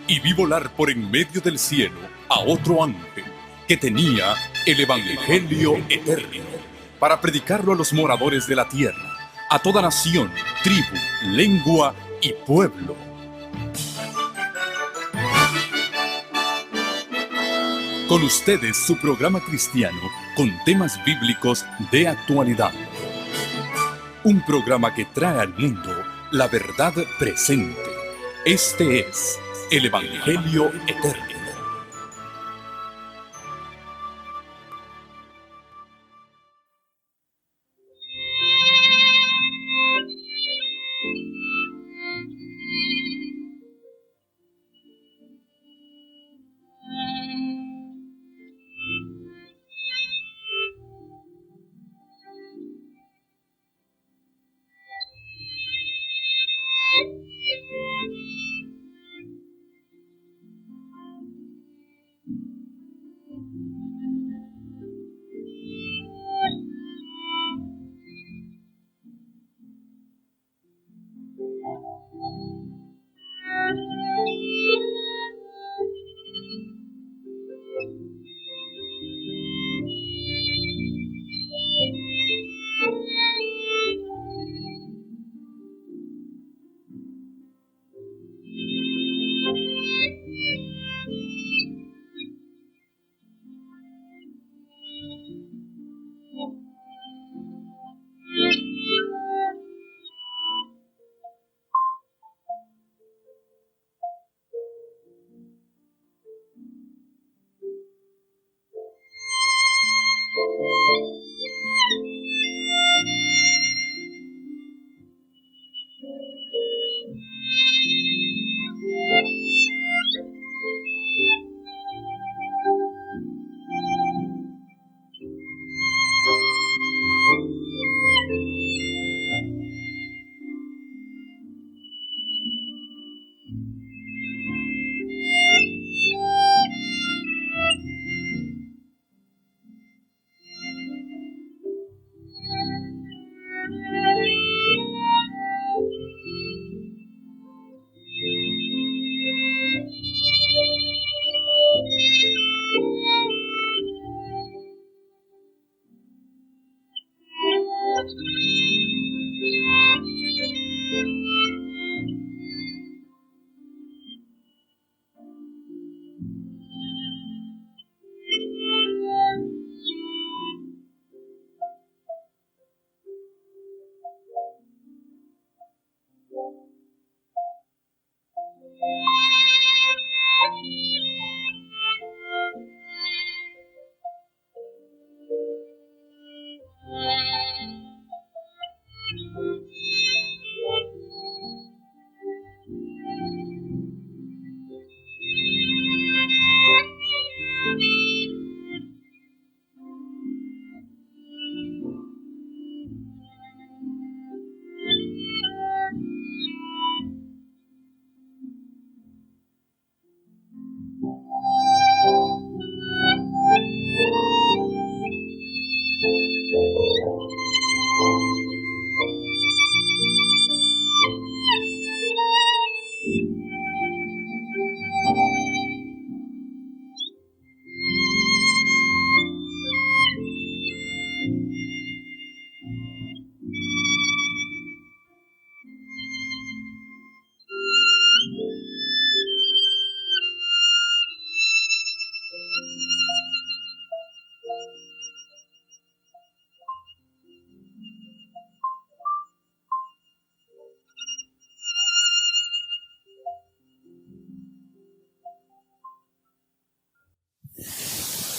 y vi volar por en medio del cielo a otro ángel que tenía el Evangelio eterno para predicarlo a los moradores de la tierra, a toda nación, tribu, lengua y pueblo. Con ustedes su programa cristiano con temas bíblicos de actualidad. Un programa que trae al mundo la verdad presente. Este es el Evangelio eterno.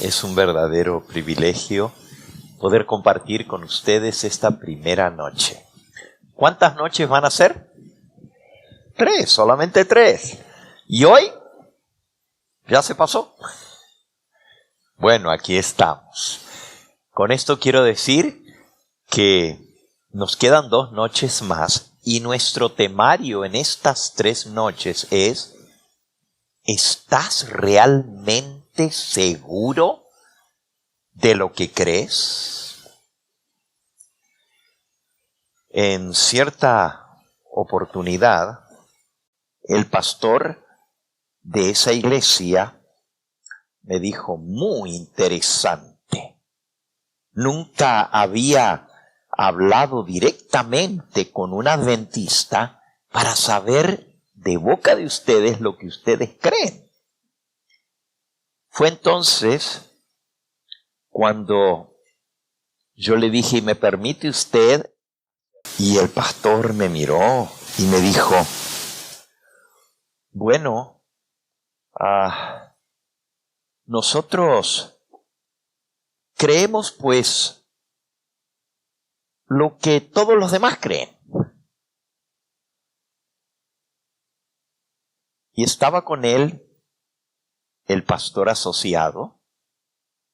Es un verdadero privilegio poder compartir con ustedes esta primera noche. ¿Cuántas noches van a ser? 3, solamente 3. ¿Y hoy? ¿Ya se pasó? Bueno, aquí estamos. Con esto quiero decir que nos quedan 2 noches más y nuestro temario en estas 3 noches es: ¿estás realmente seguro de lo que crees? En cierta oportunidad, el pastor de esa iglesia me dijo, muy interesante. Nunca había hablado directamente con un adventista para saber de boca de ustedes lo que ustedes creen. Fue entonces cuando yo le dije, ¿me permite usted? Y el pastor me miró y me dijo, bueno, nosotros creemos pues lo que todos los demás creen. Y estaba con él el pastor asociado,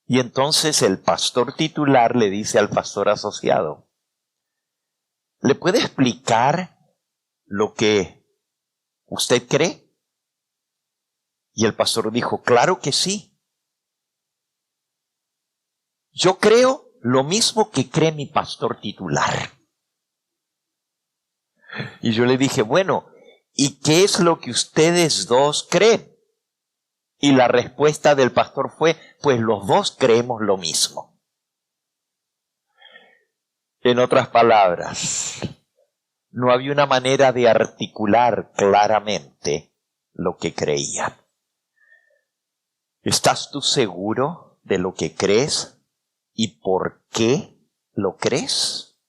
y entonces el pastor titular le dice al pastor asociado, ¿le puede explicar lo que usted cree? Y el pastor dijo, claro que sí. Yo creo lo mismo que cree mi pastor titular. Y yo le dije, bueno, ¿y qué es lo que ustedes dos creen? Y la respuesta del pastor fue, pues los dos creemos lo mismo. En otras palabras, no había una manera de articular claramente lo que creían. ¿Estás tú seguro de lo que crees y por qué lo crees?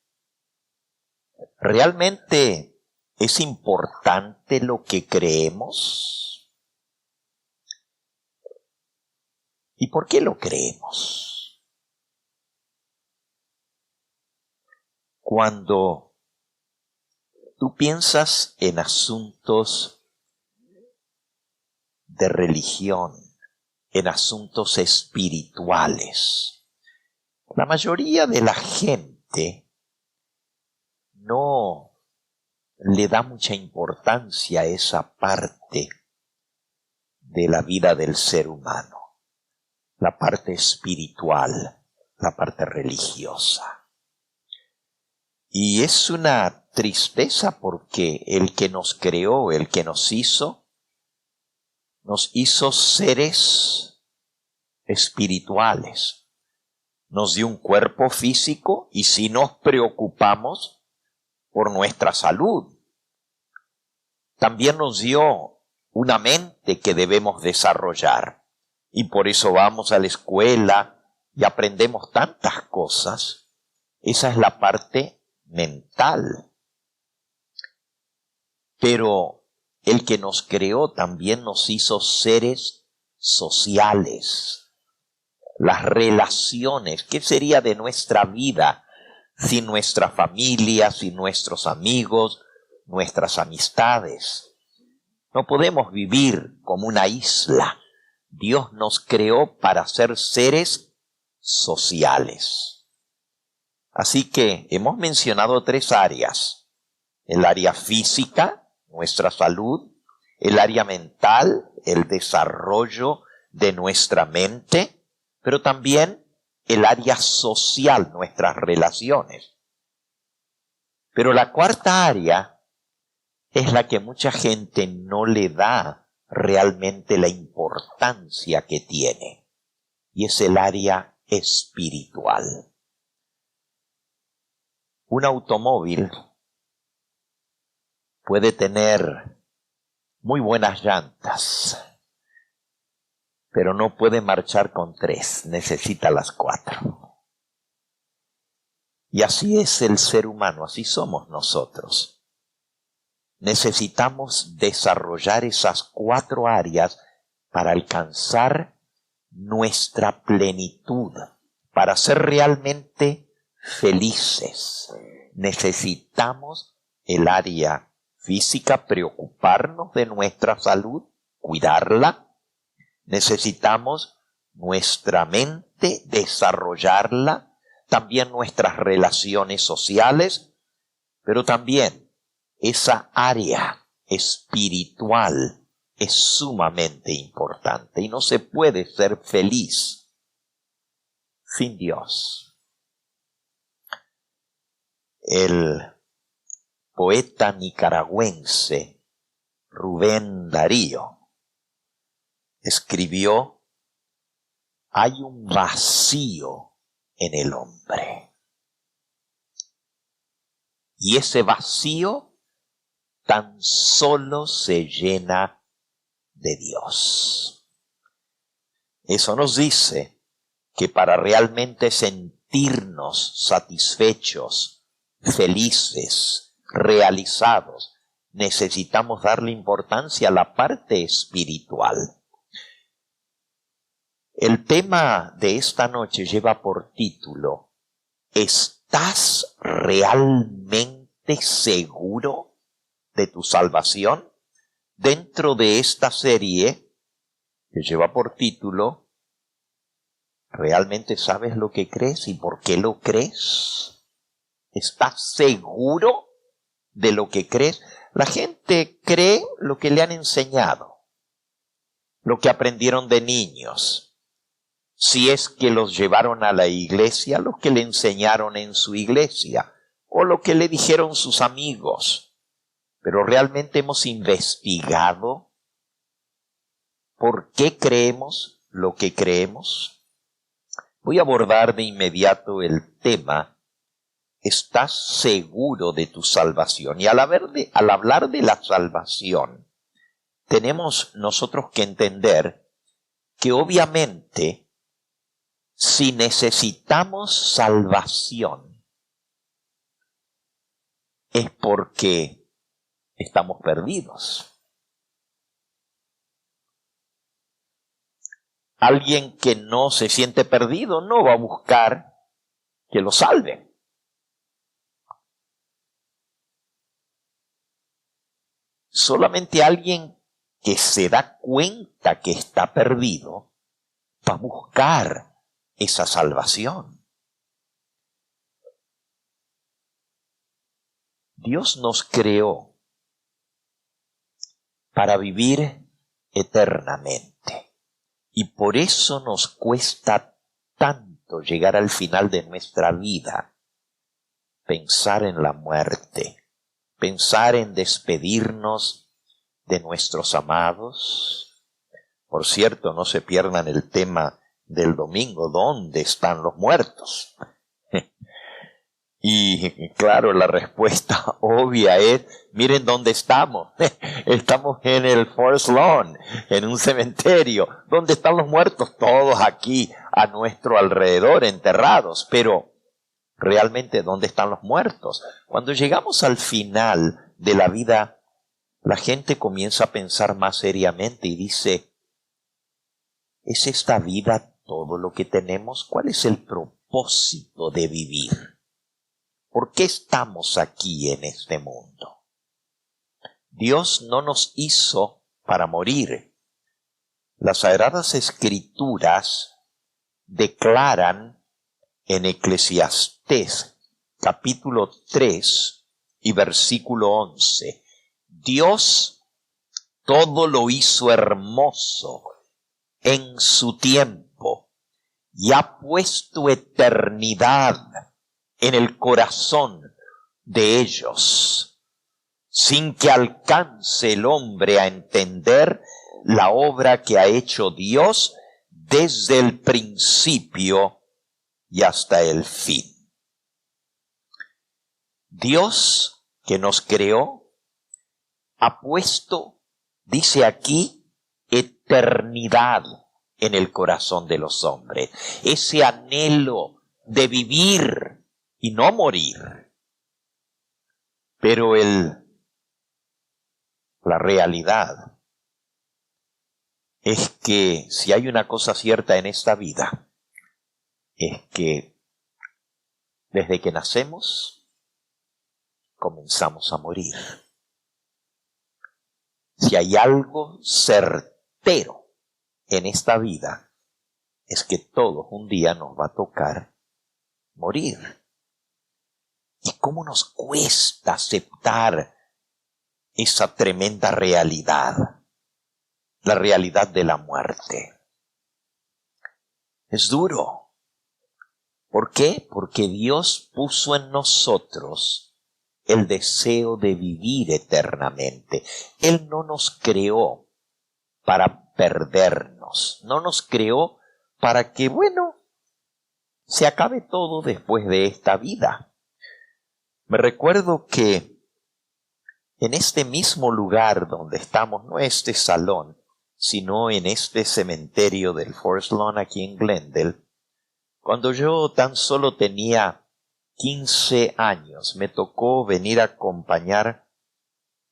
¿Realmente es importante lo que creemos? ¿Y por qué lo creemos? Cuando tú piensas en asuntos de religión, en asuntos espirituales, la mayoría de la gente no le da mucha importancia a esa parte de la vida del ser humano, la parte espiritual, la parte religiosa. Y es una tristeza porque el que nos creó, el que nos hizo seres espirituales. Nos dio un cuerpo físico y sí nos preocupamos por nuestra salud. También nos dio una mente que debemos desarrollar. Y por eso vamos a la escuela y aprendemos tantas cosas. Esa es la parte mental. Pero el que nos creó también nos hizo seres sociales. Las relaciones, ¿qué sería de nuestra vida sin nuestra familia, sin nuestros amigos, nuestras amistades? No podemos vivir como una isla. Dios nos creó para ser seres sociales. Así que hemos mencionado 3 áreas. El área física, nuestra salud. El área mental, el desarrollo de nuestra mente. Pero también el área social, nuestras relaciones. Pero la 4ª área es la que mucha gente no le da realmente la importancia que tiene, y es el área espiritual. Un automóvil puede tener muy buenas llantas, pero no puede marchar con 3, necesita las 4. Y así es el ser humano, así somos nosotros. Necesitamos desarrollar esas 4 áreas para alcanzar nuestra plenitud, para ser realmente felices. Necesitamos el área física, preocuparnos de nuestra salud, cuidarla. Necesitamos nuestra mente, desarrollarla, también nuestras relaciones sociales, pero también esa área espiritual es sumamente importante y no se puede ser feliz sin Dios. El poeta nicaragüense Rubén Darío escribió: hay un vacío en el hombre. Y ese vacío tan solo se llena de Dios. Eso nos dice que para realmente sentirnos satisfechos, felices, realizados, necesitamos darle importancia a la parte espiritual. El tema de esta noche lleva por título: ¿estás realmente seguro de tu salvación? Dentro de esta serie que lleva por título ¿realmente sabes lo que crees y por qué lo crees? ¿Estás seguro de lo que crees? La gente cree lo que le han enseñado, lo que aprendieron de niños. Si es que los llevaron a la iglesia, lo que le enseñaron en su iglesia, o lo que le dijeron sus amigos. Pero realmente hemos investigado por qué creemos lo que creemos. Voy a abordar de inmediato el tema: ¿estás seguro de tu salvación? Y al hablar de la salvación, tenemos nosotros que entender que obviamente, si necesitamos salvación, es porque estamos perdidos. Alguien que no se siente perdido no va a buscar que lo salven. Solamente alguien que se da cuenta que está perdido va a buscar esa salvación. Dios nos creó para vivir eternamente, y por eso nos cuesta tanto llegar al final de nuestra vida, pensar en la muerte, pensar en despedirnos de nuestros amados. Por cierto, no se pierdan el tema del domingo: ¿dónde están los muertos? Y claro, la respuesta obvia es: miren dónde estamos. Estamos en el Forest Lawn, en un cementerio. ¿Dónde están los muertos? Todos aquí a nuestro alrededor, enterrados. Pero realmente, ¿dónde están los muertos? Cuando llegamos al final de la vida, la gente comienza a pensar más seriamente y dice: ¿es esta vida todo lo que tenemos? ¿Cuál es el propósito de vivir? ¿Por qué estamos aquí en este mundo? Dios no nos hizo para morir. Las Sagradas Escrituras declaran en Eclesiastés capítulo 3 y versículo 11: Dios todo lo hizo hermoso en su tiempo y ha puesto eternidad en el corazón de ellos, sin que alcance el hombre a entender la obra que ha hecho Dios desde el principio y hasta el fin. Dios, que nos creó, ha puesto, dice aquí, eternidad en el corazón de los hombres. Ese anhelo de vivir y no morir. Pero la realidad es que si hay una cosa cierta en esta vida, es que desde que nacemos comenzamos a morir. Si hay algo certero en esta vida, es que todos un día nos va a tocar morir. ¿Y cómo nos cuesta aceptar esa tremenda realidad? La realidad de la muerte. Es duro. ¿Por qué? Porque Dios puso en nosotros el deseo de vivir eternamente. Él no nos creó para perdernos. No nos creó para que, se acabe todo después de esta vida. Me recuerdo que en este mismo lugar donde estamos, no este salón, sino en este cementerio del Forest Lawn aquí en Glendale, cuando yo tan solo tenía 15 años, me tocó venir a acompañar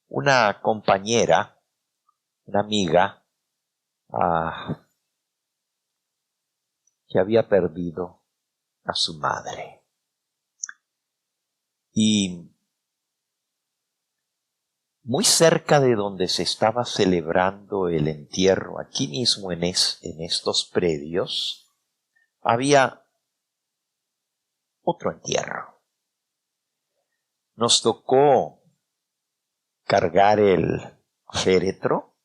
una compañera, una amiga, que había perdido a su madre. Y muy cerca de donde se estaba celebrando el entierro, aquí mismo en estos predios, había otro entierro. Nos tocó cargar el féretro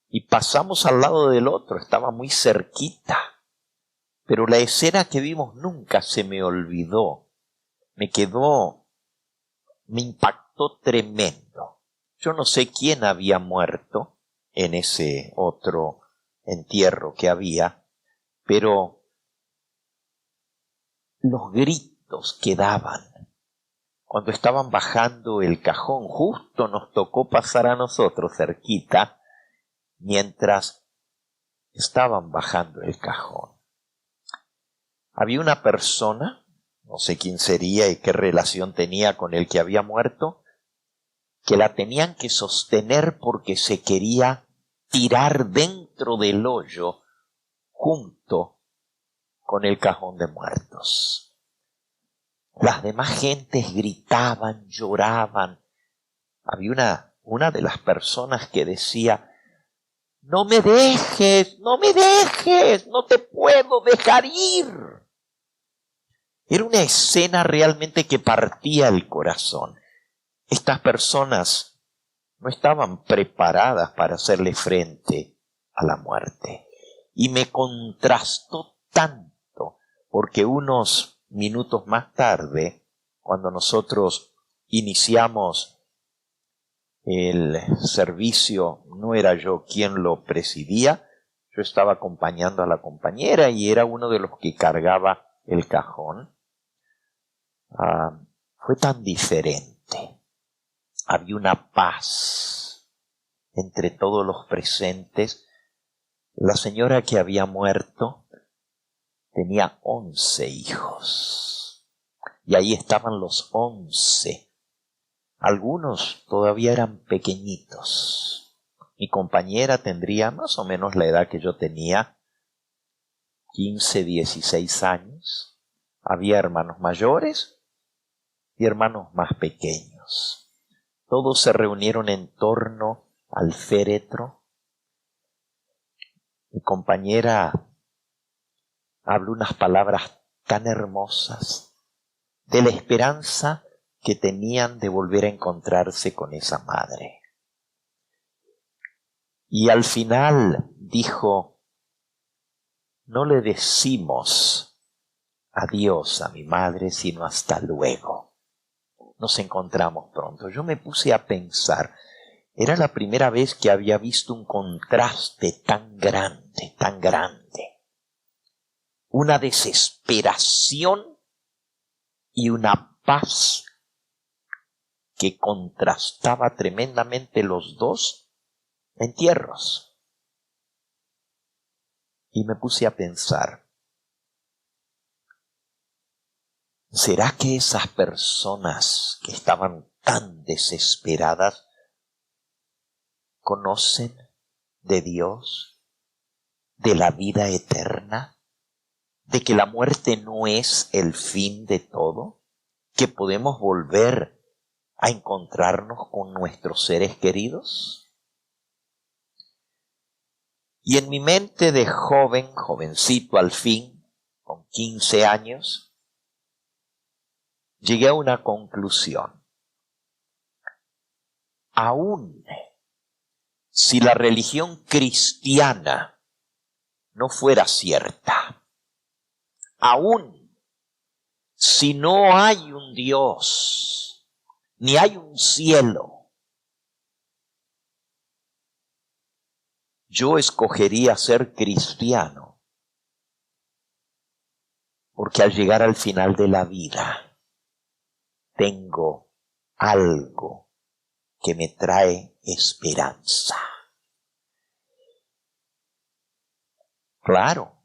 y pasamos al lado del otro, estaba muy cerquita. Pero la escena que vimos nunca se me olvidó. Me impactó tremendo. Yo no sé quién había muerto en ese otro entierro que había, pero los gritos que daban cuando estaban bajando el cajón, justo nos tocó pasar a nosotros cerquita, mientras estaban bajando el cajón. Había una persona, no sé quién sería y qué relación tenía con el que había muerto, que la tenían que sostener porque se quería tirar dentro del hoyo junto con el cajón de muertos. Las demás gentes gritaban, lloraban. Había una de las personas que decía: no me dejes, no te puedo dejar ir. Era una escena realmente que partía el corazón. Estas personas no estaban preparadas para hacerle frente a la muerte. Y me contrastó tanto, porque unos minutos más tarde, cuando nosotros iniciamos el servicio, no era yo quien lo presidía, yo estaba acompañando a la compañera y era uno de los que cargaba el cajón. Fue tan diferente. Había una paz entre todos los presentes. La señora que había muerto tenía 11 hijos. Y ahí estaban los 11. Algunos todavía eran pequeñitos. Mi compañera tendría más o menos la edad que yo tenía, 15, 16 años. Había hermanos mayores y hermanos más pequeños. Todos se reunieron en torno al féretro. Mi compañera habló unas palabras tan hermosas de la esperanza que tenían de volver a encontrarse con esa madre. Y al final dijo: no le decimos adiós a mi madre, sino hasta luego. Nos encontramos pronto. Yo me puse a pensar, era la primera vez que había visto un contraste tan grande, tan grande. Una desesperación y una paz que contrastaba tremendamente los dos entierros. Y me puse a pensar, ¿será que esas personas que estaban tan desesperadas conocen de Dios, de la vida eterna, de que la muerte no es el fin de todo, que podemos volver a encontrarnos con nuestros seres queridos? Y en mi mente de jovencito al fin, con 15 años, llegué a una conclusión. Aún si la religión cristiana no fuera cierta, aún si no hay un Dios, ni hay un cielo, yo escogería ser cristiano, porque al llegar al final de la vida, tengo algo que me trae esperanza. Claro,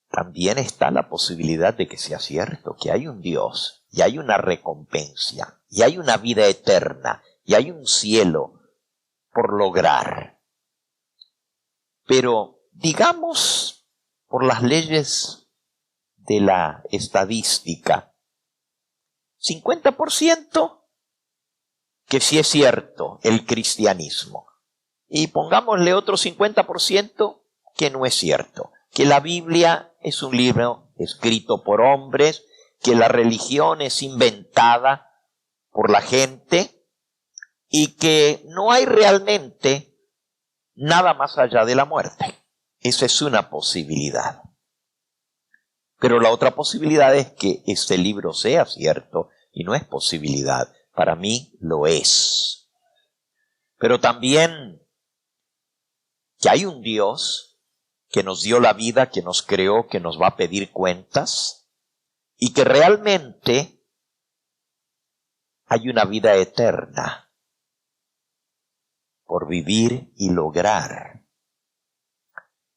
también está la posibilidad de que sea cierto, que hay un Dios, y hay una recompensa, y hay una vida eterna, y hay un cielo por lograr. Pero digamos, por las leyes de la estadística, 50% que sí es cierto el cristianismo. Y pongámosle otro 50% que no es cierto. Que la Biblia es un libro escrito por hombres, que la religión es inventada por la gente y que no hay realmente nada más allá de la muerte. Esa es una posibilidad. Pero la otra posibilidad es que este libro sea cierto y no es posibilidad. Para mí lo es. Pero también que hay un Dios que nos dio la vida, que nos creó, que nos va a pedir cuentas y que realmente hay una vida eterna por vivir y lograr.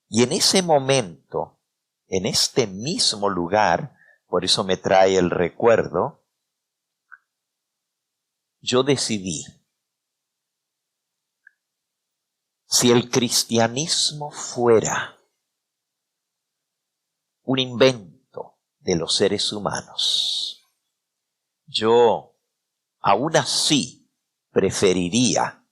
Y en ese momento, en este mismo lugar, por eso me trae el recuerdo, yo decidí, si el cristianismo fuera un invento de los seres humanos, yo aún así preferiría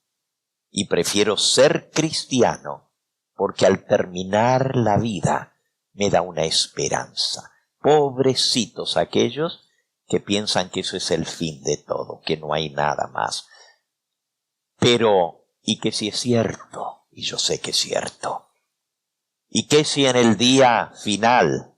y prefiero ser cristiano porque al terminar la vida me da una esperanza. Pobrecitos aquellos que piensan que eso es el fin de todo, que no hay nada más. Pero, ¿y que si es cierto? Y yo sé que es cierto. ¿Y qué si en el día final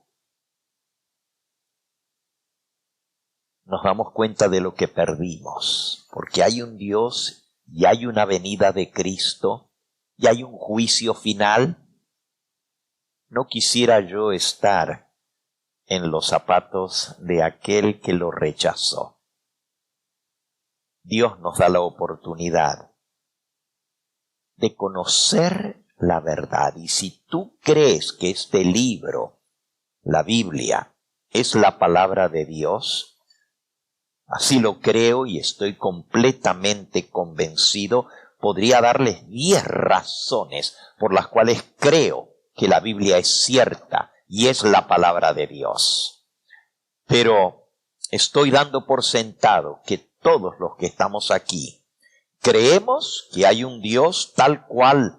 nos damos cuenta de lo que perdimos? Porque hay un Dios y hay una venida de Cristo y hay un juicio final. No quisiera yo estar en los zapatos de aquel que lo rechazó. Dios nos da la oportunidad de conocer la verdad. Y si tú crees que este libro, la Biblia, es la palabra de Dios, así lo creo y estoy completamente convencido, podría darles 10 razones por las cuales creo que la Biblia es cierta y es la palabra de Dios. Pero estoy dando por sentado que todos los que estamos aquí creemos que hay un Dios tal cual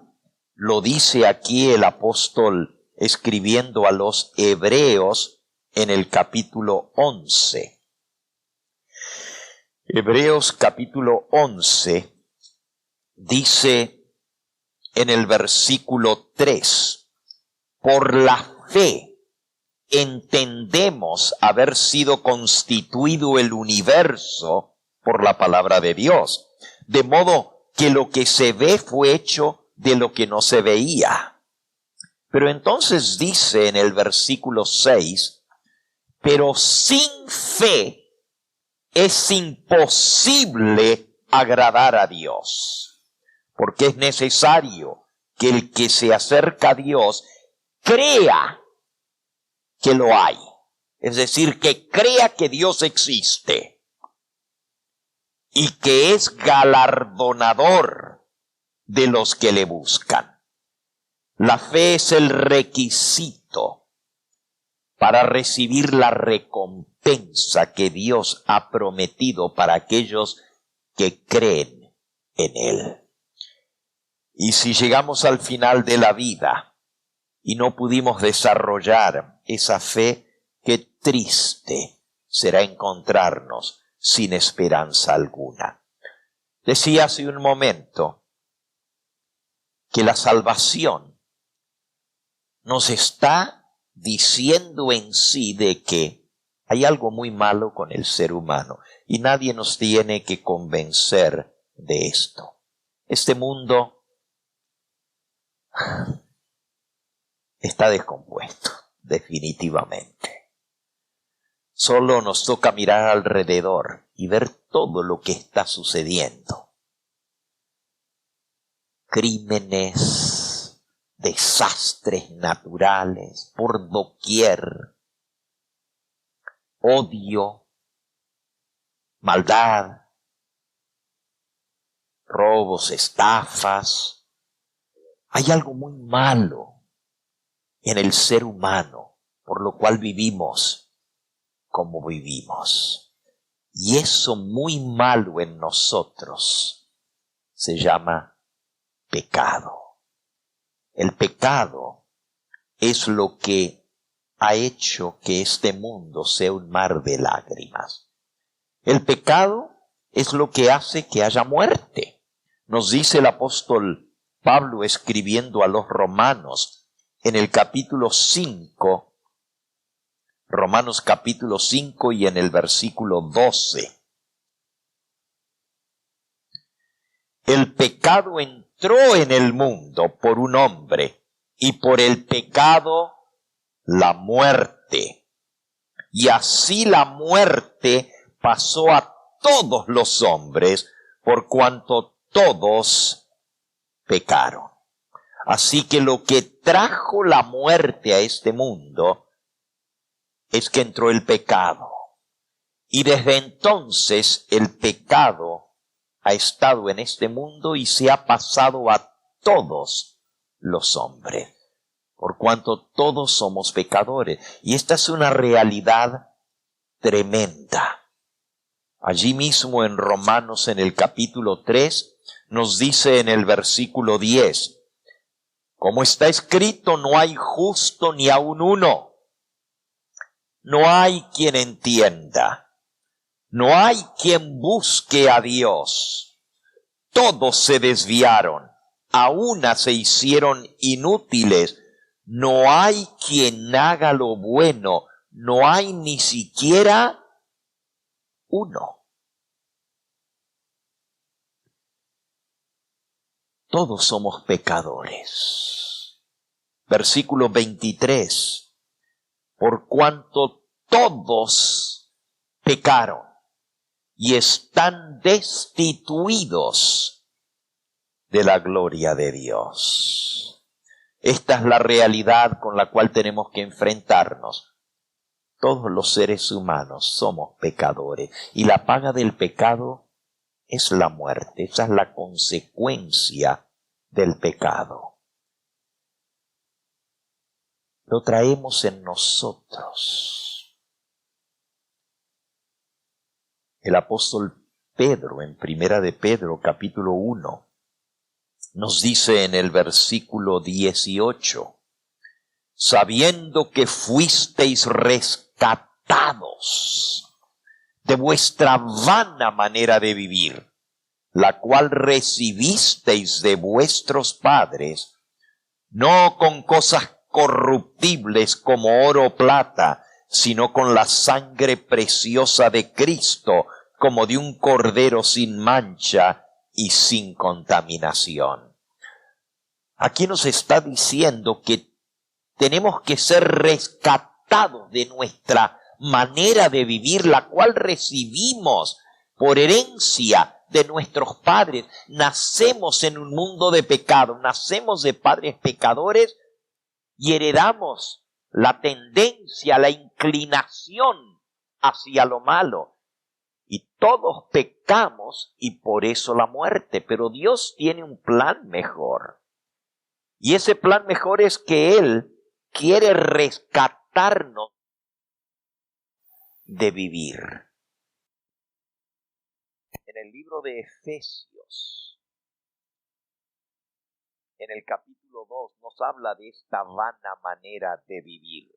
lo dice aquí el apóstol escribiendo a los Hebreos en el capítulo 11. Hebreos capítulo 11 dice en el versículo 3, por la fe entendemos haber sido constituido el universo por la palabra de Dios, de modo que lo que se ve fue hecho de lo que no se veía. Pero entonces dice en el versículo 6, pero sin fe es imposible agradar a Dios, porque es necesario que el que se acerca a Dios crea que lo hay, es decir, que crea que Dios existe y que es galardonador de los que le buscan. La fe es el requisito para recibir la recompensa que Dios ha prometido para aquellos que creen en Él. Y si llegamos al final de la vida y no pudimos desarrollar esa fe, qué triste será encontrarnos sin esperanza alguna. Decía hace un momento que la salvación nos está diciendo en sí de que hay algo muy malo con el ser humano y nadie nos tiene que convencer de esto. Este mundo está descompuesto, definitivamente. Solo nos toca mirar alrededor y ver todo lo que está sucediendo. Crímenes, desastres naturales por doquier, odio, maldad, robos, estafas. Hay algo muy malo en el ser humano, por lo cual vivimos como vivimos. Y eso muy malo en nosotros se llama pecado. El pecado es lo que ha hecho que este mundo sea un mar de lágrimas. El pecado es lo que hace que haya muerte. Nos dice el apóstol Pablo escribiendo a los romanos en el capítulo 5, Romanos capítulo 5 y en el versículo 12. El pecado entró en el mundo por un hombre, y por el pecado la muerte. Y así la muerte pasó a todos los hombres, por cuanto todos pecaron. Así que lo que trajo la muerte a este mundo es que entró el pecado. Y desde entonces el pecado ha estado en este mundo y se ha pasado a todos los hombres, por cuanto todos somos pecadores. Y esta es una realidad tremenda. Allí mismo en Romanos, en el capítulo 3, nos dice en el versículo 10, como está escrito, no hay justo ni aun uno. No hay quien entienda. No hay quien busque a Dios. Todos se desviaron. A una se hicieron inútiles. No hay quien haga lo bueno. No hay ni siquiera uno. Todos somos pecadores. Versículo 23. Por cuanto todos pecaron y están destituidos de la gloria de Dios. Esta es la realidad con la cual tenemos que enfrentarnos. Todos los seres humanos somos pecadores y la paga del pecado es la muerte. Esa es la consecuencia del pecado. Lo traemos en nosotros. El apóstol Pedro, en Primera de Pedro, capítulo 1, nos dice en el versículo 18, sabiendo que fuisteis rescatados de vuestra vana manera de vivir, la cual recibisteis de vuestros padres, no con cosas corruptibles como oro o plata, sino con la sangre preciosa de Cristo, como de un cordero sin mancha y sin contaminación. Aquí nos está diciendo que tenemos que ser rescatados de nuestra manera de vivir, la cual recibimos por herencia de nuestros padres. Nacemos en un mundo de pecado, nacemos de padres pecadores y heredamos la tendencia, la inclinación hacia lo malo. Y todos pecamos y por eso la muerte. Pero Dios tiene un plan mejor. Y ese plan mejor es que Él quiere rescatarnos de vivir. En el libro de Efesios, en el capítulo 2, nos habla de esta vana manera de vivir.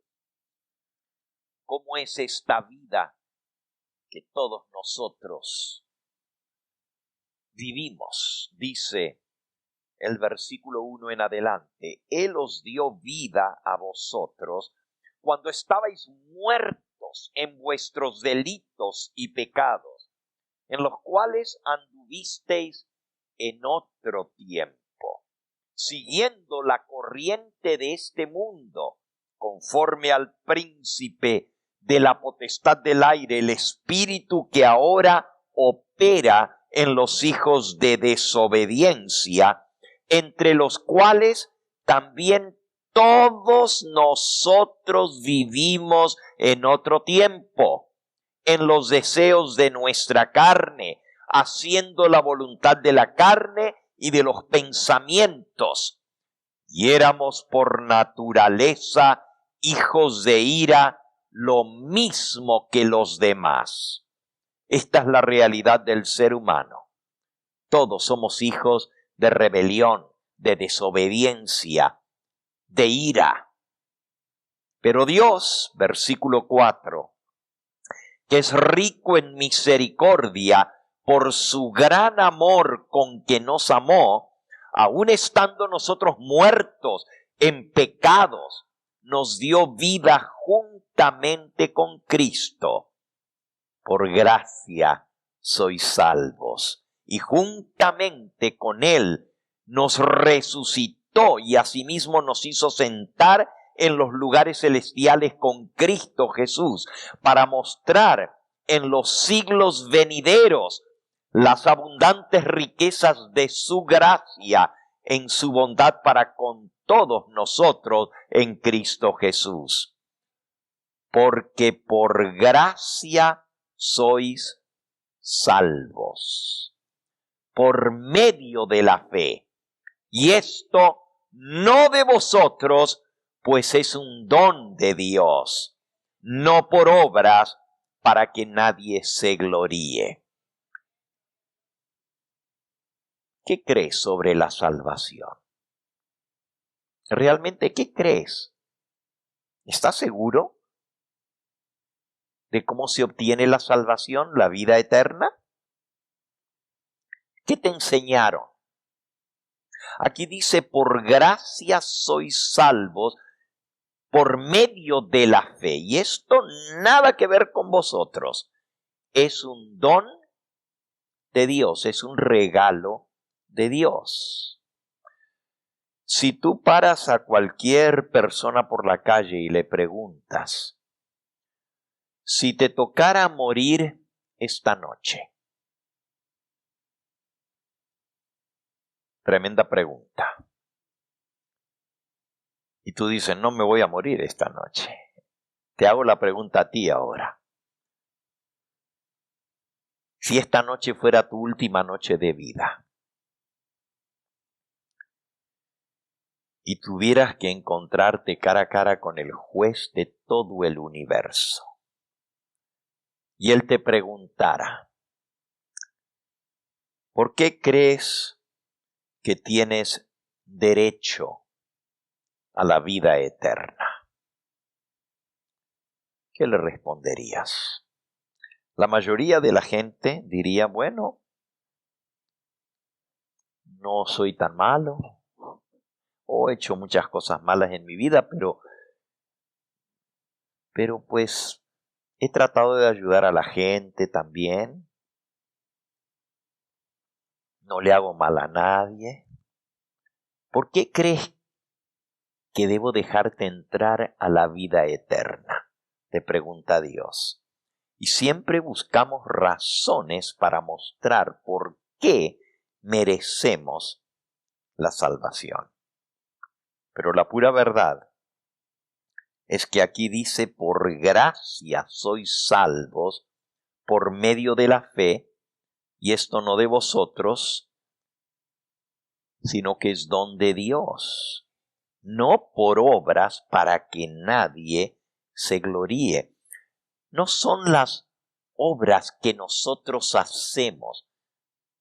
¿Cómo es esta vida que todos nosotros vivimos? Dice el versículo 1 en adelante, Él os dio vida a vosotros cuando estabais muertos en vuestros delitos y pecados, en los cuales anduvisteis en otro tiempo, siguiendo la corriente de este mundo, conforme al príncipe de la potestad del aire, el espíritu que ahora opera en los hijos de desobediencia, entre los cuales también todos nosotros vivimos en otro tiempo, en los deseos de nuestra carne, haciendo la voluntad de la carne y de los pensamientos. Y éramos por naturaleza hijos de ira, lo mismo que los demás. Esta es la realidad del ser humano. Todos somos hijos de rebelión, de desobediencia, de ira. Pero Dios, versículo 4, que es rico en misericordia por su gran amor con que nos amó, aun estando nosotros muertos en pecados, nos dio vida juntamente con Cristo. Por gracia sois salvos, y juntamente con Él nos resucitó y asimismo nos hizo sentar en los lugares celestiales con Cristo Jesús, para mostrar en los siglos venideros las abundantes riquezas de su gracia en su bondad para con todos nosotros en Cristo Jesús. Porque por gracia sois salvos, por medio de la fe. Y esto no de vosotros, pues es un don de Dios, no por obras, para que nadie se gloríe. ¿Qué crees sobre la salvación? ¿Realmente qué crees? ¿Estás seguro de cómo se obtiene la salvación, la vida eterna? ¿Qué te enseñaron? Aquí dice, por gracia sois salvos por medio de la fe. Y esto nada que ver con vosotros. Es un don de Dios, es un regalo de Dios. Si tú paras a cualquier persona por la calle y le preguntas, si te tocara morir esta noche. Tremenda pregunta. Y tú dices, no me voy a morir esta noche. Te hago la pregunta a ti ahora. Si esta noche fuera tu última noche de vida y tuvieras que encontrarte cara a cara con el juez de todo el universo, y él te preguntara, ¿por qué crees que tienes derecho a la vida eterna? ¿Qué le responderías? La mayoría de la gente diría, bueno, no soy tan malo, o he hecho muchas cosas malas en mi vida, pero pues he tratado de ayudar a la gente también. No le hago mal a nadie. ¿Por qué crees que debo dejarte entrar a la vida eterna? Te pregunta Dios. Y siempre buscamos razones para mostrar por qué merecemos la salvación. Pero la pura verdad es que aquí dice, por gracia sois salvos por medio de la fe, y esto no de vosotros, sino que es don de Dios, no por obras para que nadie se gloríe. No son las obras que nosotros hacemos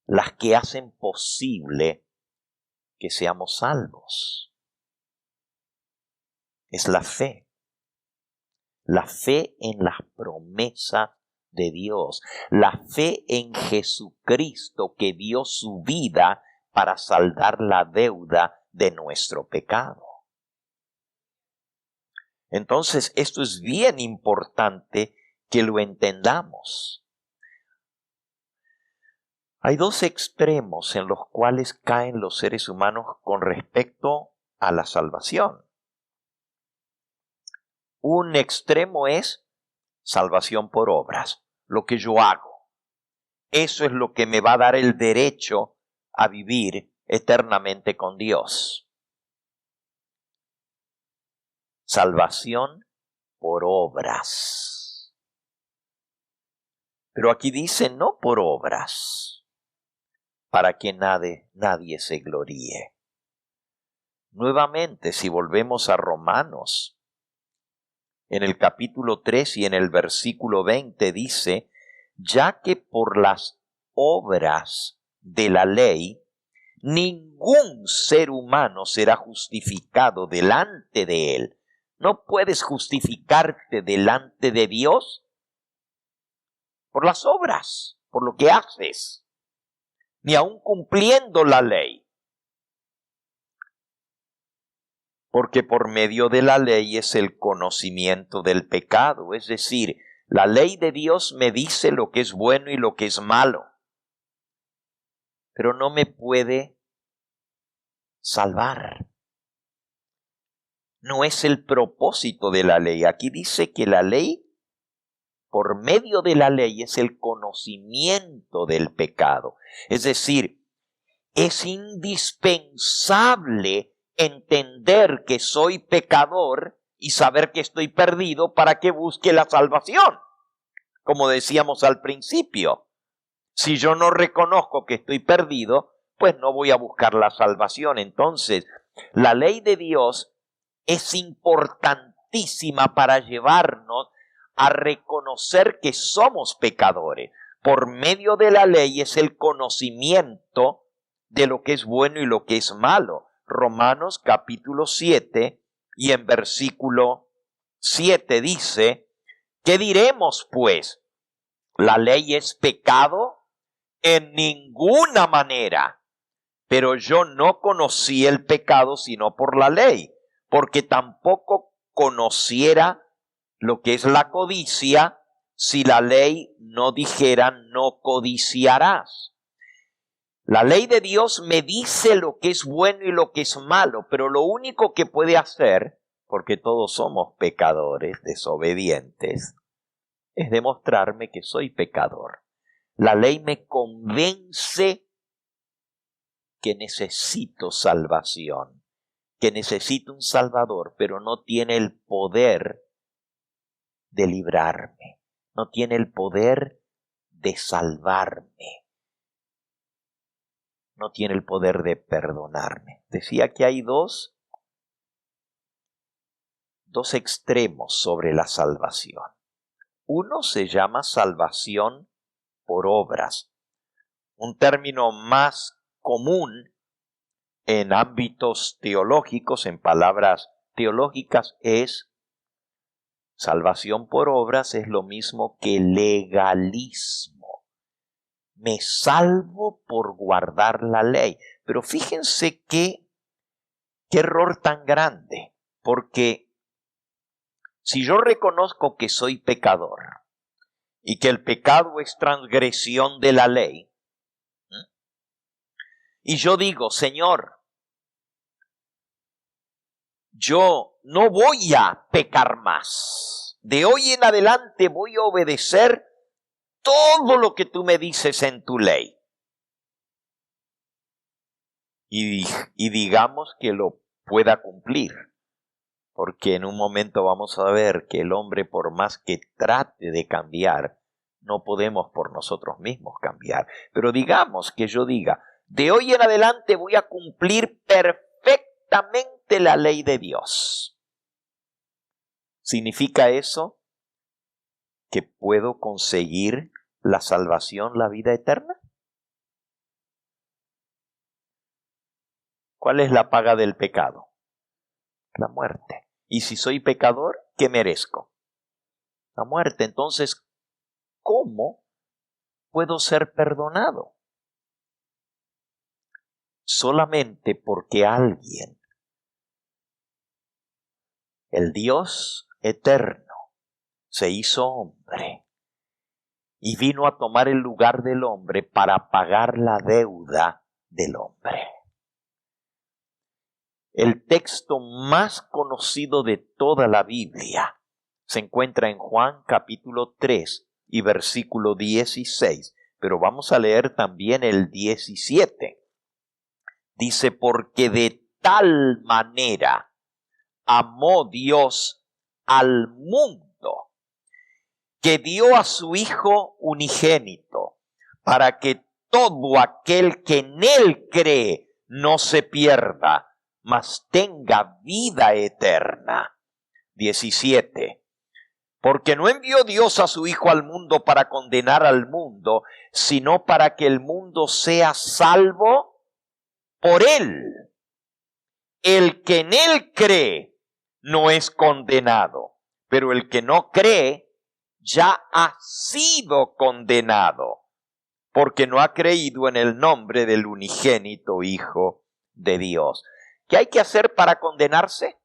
las que hacen posible que seamos salvos. Es la fe en las promesas de Dios, la fe en Jesucristo que dio su vida para saldar la deuda de nuestro pecado. Entonces, esto es bien importante que lo entendamos. Hay dos extremos en los cuales caen los seres humanos con respecto a la salvación. Un extremo es salvación por obras, lo que yo hago. Eso es lo que me va a dar el derecho a vivir eternamente con Dios. Salvación por obras. Pero aquí dice no por obras, para que nadie se gloríe. Nuevamente, si volvemos a Romanos, en el capítulo 3 y en el versículo 20 dice, ya que por las obras de la ley, ningún ser humano será justificado delante de él. No puedes justificarte delante de Dios por las obras, por lo que haces, ni aun cumpliendo la ley. Porque por medio de la ley es el conocimiento del pecado, es decir, la ley de Dios me dice lo que es bueno y lo que es malo, pero no me puede salvar. No es el propósito de la ley. Aquí dice que la ley, por medio de la ley, es el conocimiento del pecado. Es decir, es indispensable entender que soy pecador y saber que estoy perdido para que busque la salvación. Como decíamos al principio, si yo no reconozco que estoy perdido, pues no voy a buscar la salvación. Entonces, la ley de Dios es importantísima para llevarnos a reconocer que somos pecadores. Por medio de la ley es el conocimiento de lo que es bueno y lo que es malo. Romanos capítulo 7 y en versículo 7 dice, ¿qué diremos pues? ¿La ley es pecado? En ninguna manera. Pero yo no conocí el pecado sino por la ley, porque tampoco conociera lo que es la codicia si la ley no dijera no codiciarás. La ley de Dios me dice lo que es bueno y lo que es malo, pero lo único que puede hacer, porque todos somos pecadores, desobedientes, es demostrarme que soy pecador. La ley me convence que necesito salvación, que necesito un Salvador, pero no tiene el poder de librarme, no tiene el poder de salvarme. No tiene el poder de perdonarme. Decía que hay dos extremos sobre la salvación. Uno se llama salvación por obras. Un término más común en ámbitos teológicos, en palabras teológicas, es salvación por obras es lo mismo que legalismo. Me salvo por guardar la ley. Pero fíjense qué error tan grande. Porque si yo reconozco que soy pecador y que el pecado es transgresión de la ley, y yo digo, Señor, yo no voy a pecar más. De hoy en adelante voy a obedecer todo lo que tú me dices en tu ley. Y digamos que lo pueda cumplir. Porque en un momento vamos a ver que el hombre, por más que trate de cambiar, no podemos por nosotros mismos cambiar. Pero digamos que yo diga, de hoy en adelante voy a cumplir perfectamente la ley de Dios. ¿Significa eso que puedo conseguir la salvación, la vida eterna? ¿Cuál es la paga del pecado? La muerte. Y si soy pecador, ¿qué merezco? La muerte. Entonces, ¿cómo puedo ser perdonado? Solamente porque alguien, el Dios eterno, se hizo hombre y vino a tomar el lugar del hombre para pagar la deuda del hombre. El texto más conocido de toda la Biblia se encuentra en Juan capítulo 3 y versículo 16, pero vamos a leer también el 17. Dice, porque de tal manera amó Dios al mundo, que dio a su Hijo unigénito, para que todo aquel que en Él cree no se pierda, mas tenga vida eterna. 17. Porque no envió Dios a su Hijo al mundo para condenar al mundo, sino para que el mundo sea salvo por Él. El que en Él cree no es condenado, pero el que no cree ya ha sido condenado, porque no ha creído en el nombre del unigénito Hijo de Dios. ¿Qué hay que hacer para condenarse?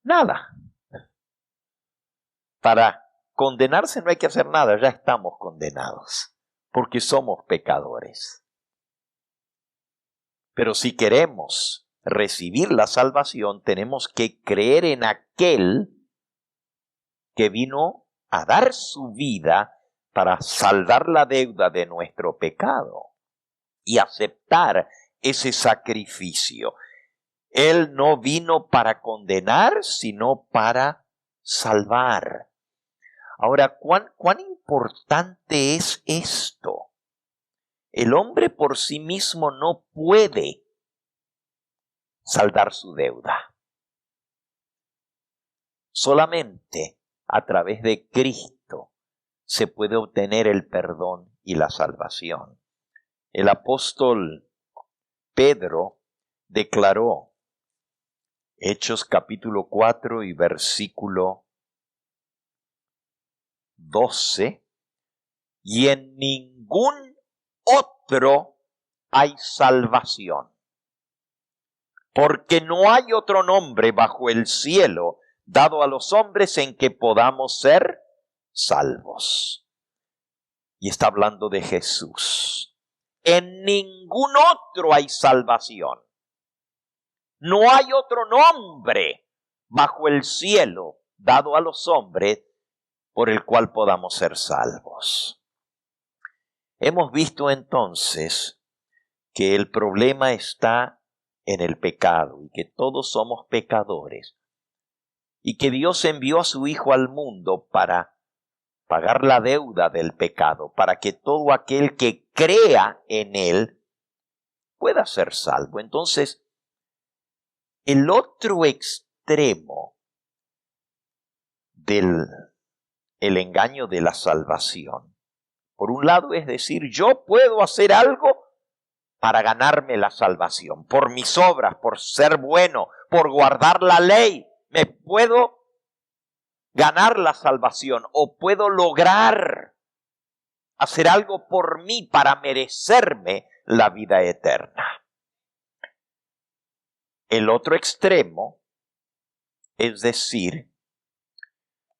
Nada. Para condenarse no hay que hacer nada, ya estamos condenados, porque somos pecadores. Pero si queremos recibir la salvación, tenemos que creer en aquel que vino a dar su vida para saldar la deuda de nuestro pecado y aceptar ese sacrificio. Él no vino para condenar, sino para salvar. Ahora, ¿cuán importante es esto? El hombre por sí mismo no puede saldar su deuda. Solamente a través de Cristo se puede obtener el perdón y la salvación. El apóstol Pedro declaró, Hechos capítulo 4 y versículo 12, y en ningún otro hay salvación, porque no hay otro nombre bajo el cielo dado a los hombres en que podamos ser salvos. Y está hablando de Jesús. En ningún otro hay salvación. No hay otro nombre bajo el cielo dado a los hombres por el cual podamos ser salvos. Hemos visto entonces que el problema está en el pecado y que todos somos pecadores y que Dios envió a su Hijo al mundo para pagar la deuda del pecado, para que todo aquel que crea en Él pueda ser salvo. Entonces, el otro extremo del engaño de la salvación, por un lado es decir, yo puedo hacer algo para ganarme la salvación, por mis obras, por ser bueno, por guardar la ley, me puedo ganar la salvación o puedo lograr hacer algo por mí para merecerme la vida eterna. El otro extremo es decir,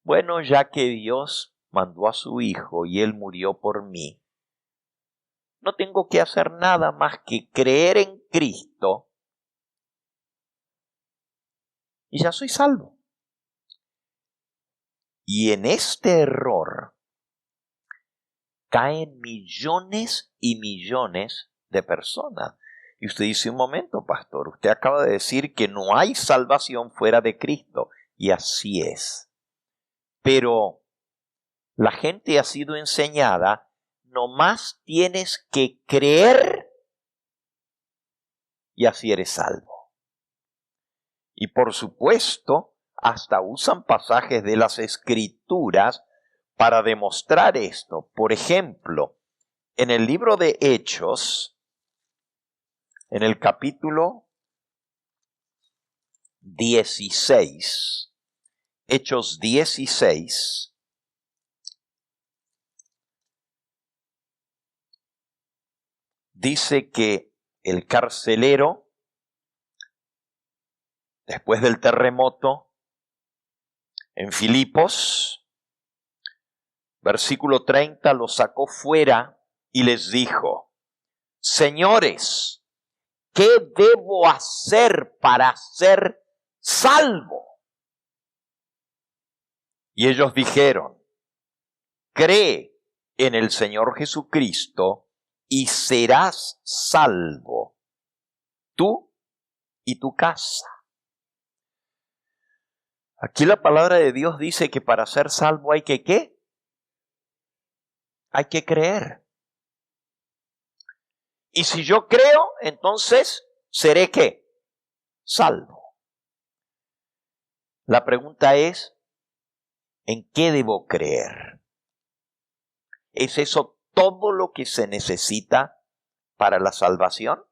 bueno, ya que Dios mandó a su Hijo y Él murió por mí, no tengo que hacer nada más que creer en Cristo y ya soy salvo. Y en este error caen millones y millones de personas. Y usted dice, un momento, pastor, usted acaba de decir que no hay salvación fuera de Cristo. Y así es. Pero la gente ha sido enseñada, nomás tienes que creer y así eres salvo. Y por supuesto, hasta usan pasajes de las Escrituras para demostrar esto. Por ejemplo, en el libro de Hechos, en el capítulo 16, Hechos 16, dice que el carcelero, después del terremoto, En Filipos, versículo 30, los sacó fuera y les dijo: señores, ¿qué debo hacer para ser salvo? Y ellos dijeron: cree en el Señor Jesucristo y serás salvo, tú y tu casa. Aquí la palabra de Dios dice que para ser salvo hay que ¿qué? Hay que creer. Y si yo creo, entonces seré ¿qué? Salvo. La pregunta es, ¿en qué debo creer? ¿Es eso todo lo que se necesita para la salvación?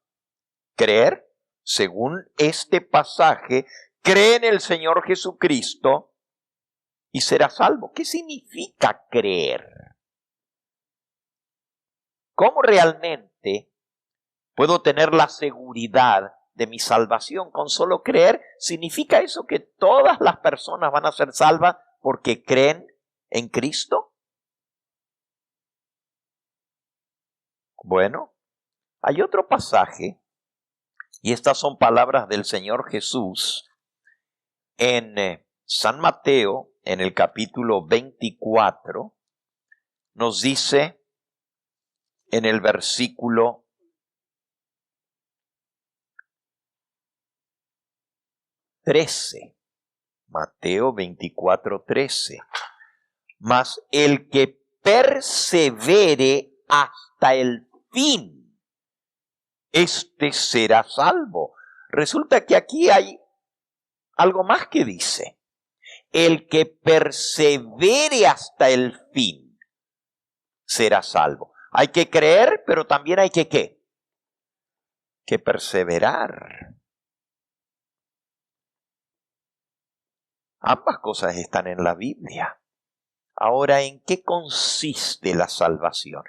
Creer, según este pasaje, cree en el Señor Jesucristo y será salvo. ¿Qué significa creer? ¿Cómo realmente puedo tener la seguridad de mi salvación? Con solo creer, ¿significa eso que todas las personas van a ser salvas porque creen en Cristo? Bueno, hay otro pasaje, y estas son palabras del Señor Jesús en San Mateo, en el capítulo 24, nos dice en el versículo 13, Mateo 24, 13, mas el que persevere hasta el fin, este será salvo. Resulta que aquí hay algo más que dice: el que persevere hasta el fin será salvo. Hay que creer, pero también hay que ¿qué? Que perseverar. Ambas cosas están en la Biblia. Ahora, ¿en qué consiste la salvación?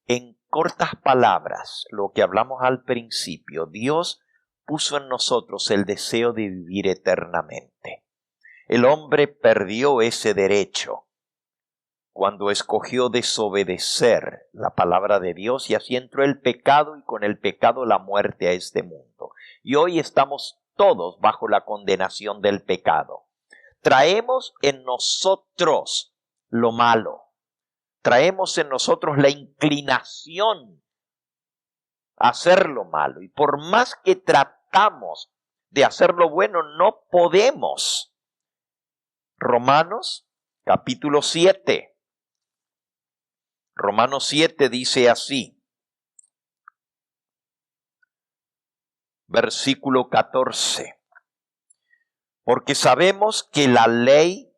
En cortas palabras, lo que hablamos al principio, Dios puso en nosotros el deseo de vivir eternamente. El hombre perdió ese derecho cuando escogió desobedecer la palabra de Dios, y así entró el pecado, y con el pecado la muerte a este mundo. Y hoy estamos todos bajo la condenación del pecado. Traemos en nosotros lo malo. Traemos en nosotros la inclinación a hacer lo malo. Y por más que tratamos de hacer lo bueno, no podemos. Romanos capítulo 7. Romanos 7 dice así, versículo 14. Porque sabemos que la ley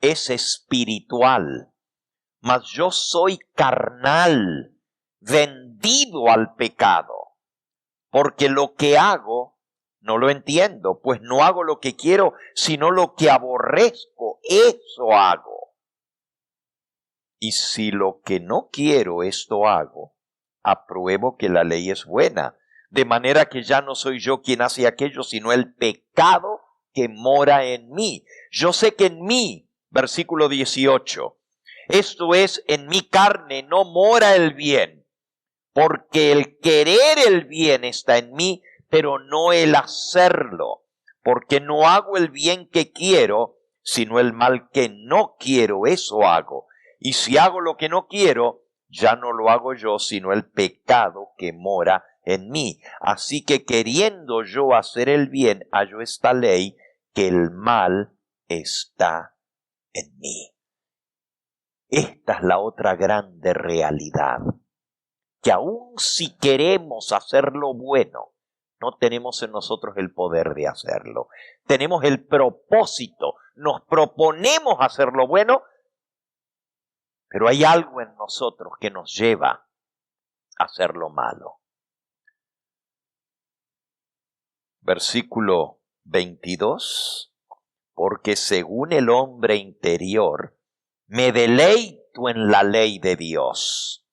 es espiritual, mas yo soy carnal, vendido al pecado. Porque lo que hago no lo entiendo, pues no hago lo que quiero, sino lo que aborrezco, eso hago. Y si lo que no quiero, esto hago, apruebo que la ley es buena, de manera que ya no soy yo quien hace aquello, sino el pecado que mora en mí. Yo sé que en mí, versículo 18, esto es, en mi carne no mora el bien, porque el querer el bien está en mí, pero no el hacerlo, porque no hago el bien que quiero, sino el mal que no quiero, eso hago. Y si hago lo que no quiero, ya no lo hago yo, sino el pecado que mora en mí. Así que queriendo yo hacer el bien, hallo esta ley, que el mal está en mí. Esta es la otra grande realidad, que aun si queremos hacer lo bueno, no tenemos en nosotros el poder de hacerlo. Tenemos el propósito, nos proponemos hacer lo bueno, pero hay algo en nosotros que nos lleva a hacer lo malo. Versículo 22. Porque según el hombre interior, me deleito en la ley de Dios,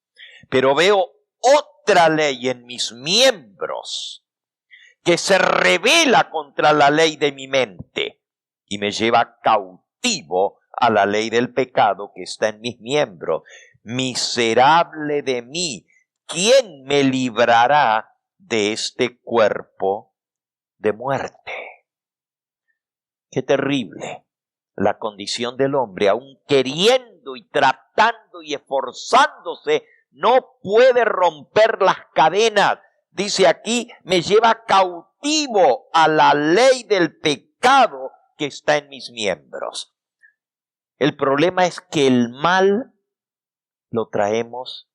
pero veo otra ley en mis miembros que se rebela contra la ley de mi mente y me lleva cautivo cautivo a la ley del pecado que está en mis miembros. Miserable de mí, ¿quién me librará de este cuerpo de muerte? Qué terrible la condición del hombre, aun queriendo y tratando y esforzándose, no puede romper las cadenas. Dice aquí, me lleva cautivo a la ley del pecado que está en mis miembros. El problema es que el mal lo traemos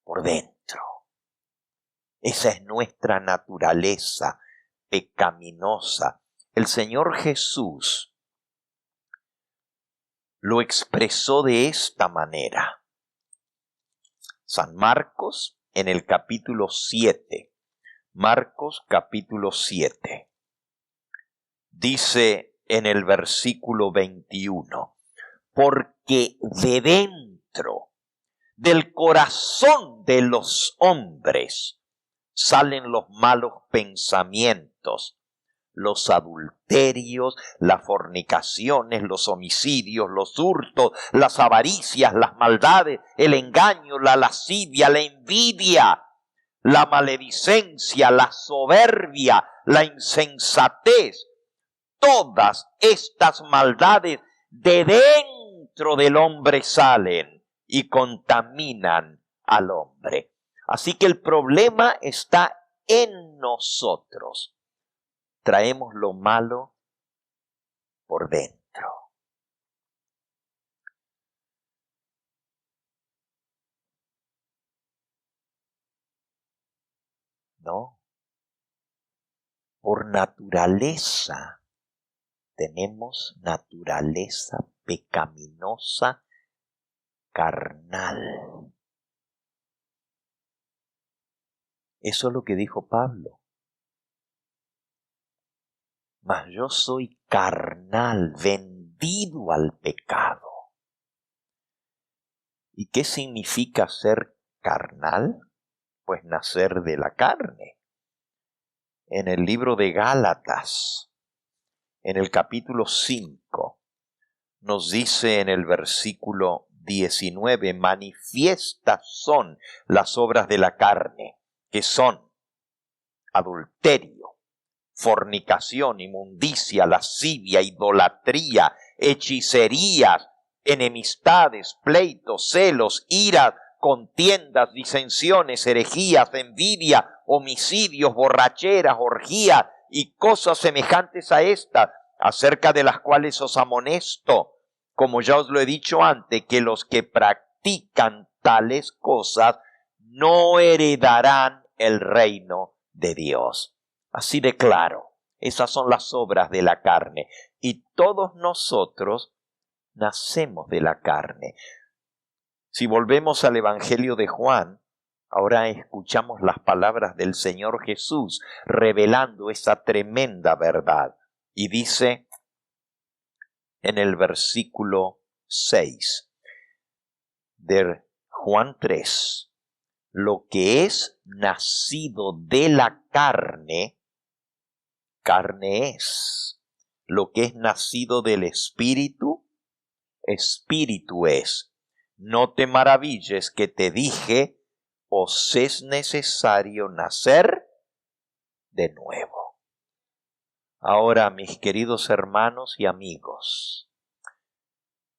por dentro. Esa es nuestra naturaleza pecaminosa. El Señor Jesús lo expresó de esta manera. San Marcos, en el capítulo 7. Marcos, capítulo 7. Dice en el versículo 21, porque de dentro del corazón de los hombres salen los malos pensamientos, los adulterios, las fornicaciones, los homicidios, los hurtos, las avaricias, las maldades, el engaño, la lascivia, la envidia, la maledicencia, la soberbia, la insensatez. Todas estas maldades de dentro del hombre salen y contaminan al hombre. Así que el problema está en nosotros. Traemos lo malo por dentro. No. Por naturaleza tenemos naturaleza pecaminosa, carnal. Eso es lo que dijo Pablo. Mas yo soy carnal, vendido al pecado. ¿Y qué significa ser carnal? Pues nacer de la carne. En el libro de Gálatas, en el capítulo 5, nos dice en el versículo 19, manifiestas son las obras de la carne, que son adulterio, fornicación, inmundicia, lascivia, idolatría, hechicerías, enemistades, pleitos, celos, iras, contiendas, disensiones, herejías, envidia, homicidios, borracheras, orgías y cosas semejantes a estas, acerca de las cuales os amonesto, como ya os lo he dicho antes, que los que practican tales cosas no heredarán el reino de Dios. Así de claro, esas son las obras de la carne. Y todos nosotros nacemos de la carne. Si volvemos al Evangelio de Juan, ahora escuchamos las palabras del Señor Jesús revelando esa tremenda verdad. Y dice en el versículo 6 de Juan 3, lo que es nacido de la carne, carne es. Lo que es nacido del Espíritu, Espíritu es. No te maravilles que te dije, os es necesario nacer de nuevo. Ahora, mis queridos hermanos y amigos,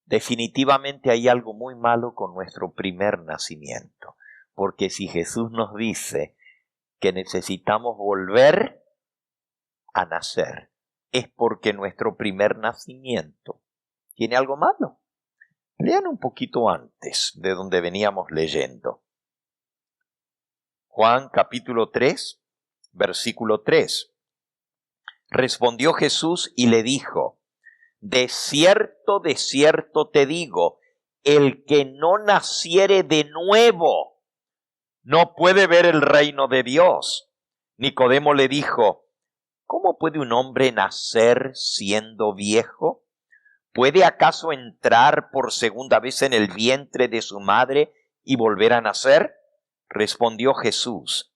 definitivamente hay algo muy malo con nuestro primer nacimiento, porque si Jesús nos dice que necesitamos volver a nacer, es porque nuestro primer nacimiento tiene algo malo. Lean un poquito antes de donde veníamos leyendo. Juan capítulo 3, versículo 3. Respondió Jesús y le dijo, de cierto te digo, el que no naciere de nuevo no puede ver el reino de Dios. Nicodemo le dijo, ¿cómo puede un hombre nacer siendo viejo? ¿Puede acaso entrar por segunda vez en el vientre de su madre y volver a nacer? Respondió Jesús,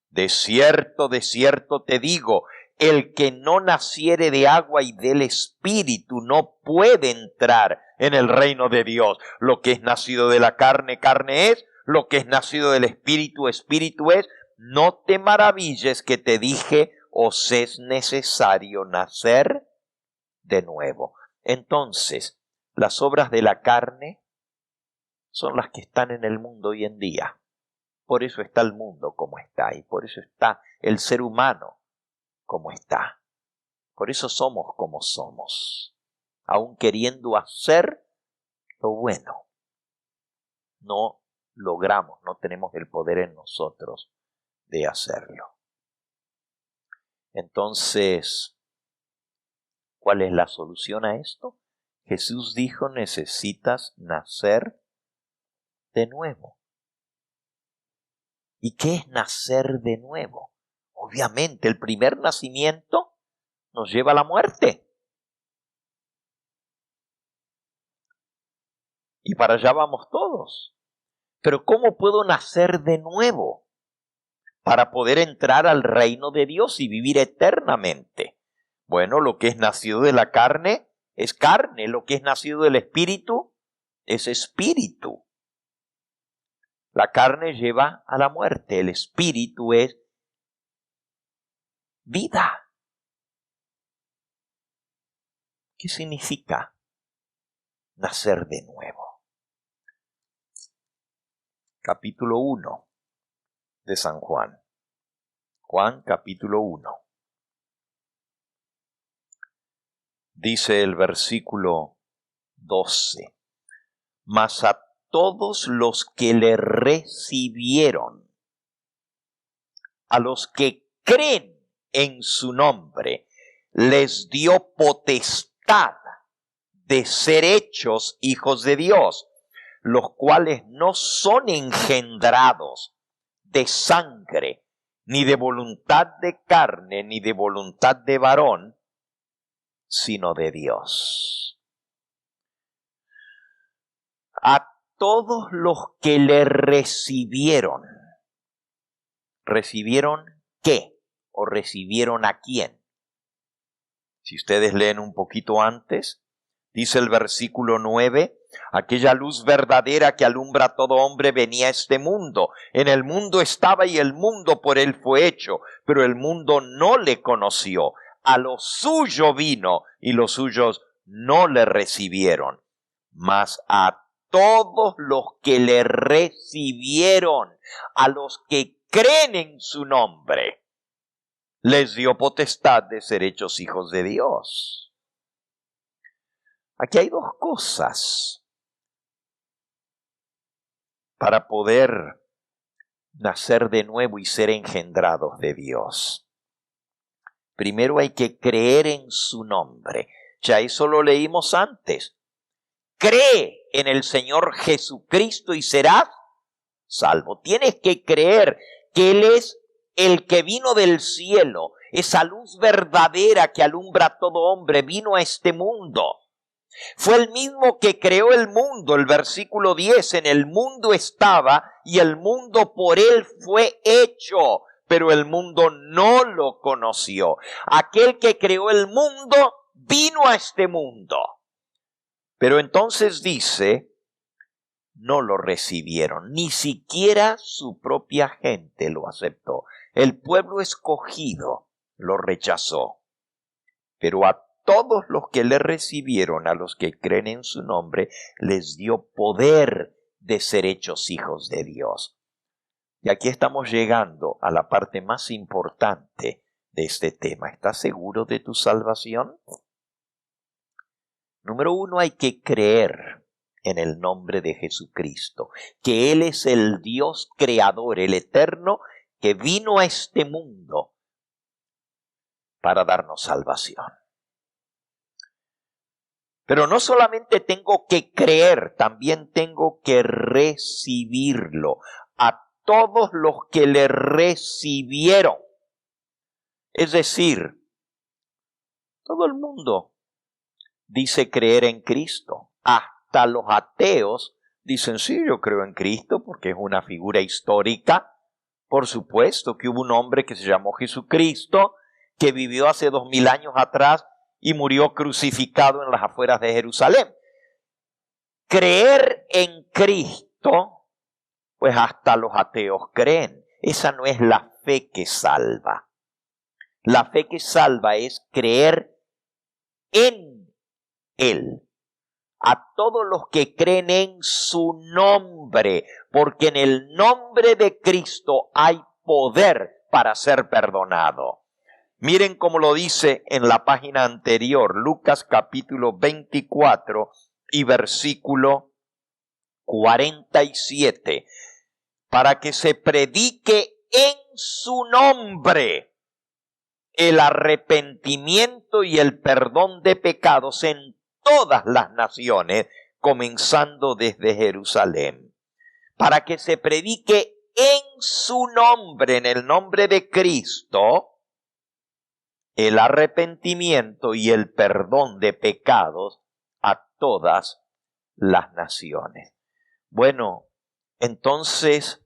de cierto te digo, el que no naciere de agua y del Espíritu no puede entrar en el reino de Dios. Lo que es nacido de la carne, carne es. Lo que es nacido del Espíritu, Espíritu es. No te maravilles que te dije, os es necesario nacer de nuevo. Entonces, las obras de la carne son las que están en el mundo hoy en día. Por eso está el mundo como está y por eso está el ser humano como está. Por eso somos como somos. Aún queriendo hacer lo bueno, no logramos, no tenemos el poder en nosotros de hacerlo. Entonces, ¿cuál es la solución a esto? Jesús dijo, necesitas nacer de nuevo. ¿Y qué es nacer de nuevo? Obviamente, el primer nacimiento nos lleva a la muerte. Y para allá vamos todos. Pero ¿cómo puedo nacer de nuevo para poder entrar al reino de Dios y vivir eternamente? Bueno, lo que es nacido de la carne es carne, lo que es nacido del espíritu es espíritu. La carne lleva a la muerte, el espíritu es vida. ¿Qué significa nacer de nuevo? Capítulo 1 de San Juan. Juan capítulo 1. Dice el versículo 12. Mas a todos los que le recibieron, a los que creen en su nombre, les dio potestad de ser hechos hijos de Dios, los cuales no son engendrados de sangre, ni de voluntad de carne, ni de voluntad de varón, sino de Dios. A todos los que le recibieron, ¿recibieron qué? ¿O recibieron a quién? Si ustedes leen un poquito antes, dice el versículo 9, aquella luz verdadera que alumbra a todo hombre venía a este mundo. En el mundo estaba y el mundo por él fue hecho, pero el mundo no le conoció. A lo suyo vino y los suyos no le recibieron. Mas a todos los que le recibieron, a los que creen en su nombre, les dio potestad de ser hechos hijos de Dios. Aquí hay dos cosas para poder nacer de nuevo y ser engendrados de Dios. Primero hay que creer en su nombre. Ya eso lo leímos antes. Cree en el Señor Jesucristo y serás salvo. Tienes que creer que Él es el que vino del cielo, esa luz verdadera que alumbra a todo hombre, vino a este mundo. Fue el mismo que creó el mundo, el versículo 10, en el mundo estaba y el mundo por él fue hecho, pero el mundo no lo conoció. Aquel que creó el mundo vino a este mundo. Pero entonces dice, no lo recibieron, ni siquiera su propia gente lo aceptó. El pueblo escogido lo rechazó, pero a todos los que le recibieron, a los que creen en su nombre, les dio poder de ser hechos hijos de Dios. Y aquí estamos llegando a la parte más importante de este tema. ¿Estás seguro de tu salvación? Número 1, hay que creer en el nombre de Jesucristo, que Él es el Dios creador, el eterno, que vino a este mundo para darnos salvación. Pero no solamente tengo que creer, también tengo que recibirlo. A todos los que le recibieron. Es decir, todo el mundo dice creer en Cristo. Hasta los ateos dicen, sí, yo creo en Cristo porque es una figura histórica. Por supuesto que hubo un hombre que se llamó Jesucristo, que vivió hace 2000 años atrás y murió crucificado en las afueras de Jerusalén. Creer en Cristo, pues hasta los ateos creen. Esa no es la fe que salva. La fe que salva es creer en Él. A todos los que creen en su nombre, porque en el nombre de Cristo hay poder para ser perdonado. Miren cómo lo dice en la página anterior, Lucas capítulo 24 y versículo 47. Para que se predique en su nombre el arrepentimiento y el perdón de pecados en todas las naciones, comenzando desde Jerusalén. Para que se predique en su nombre, en el nombre de Cristo, el arrepentimiento y el perdón de pecados a todas las naciones. Bueno, entonces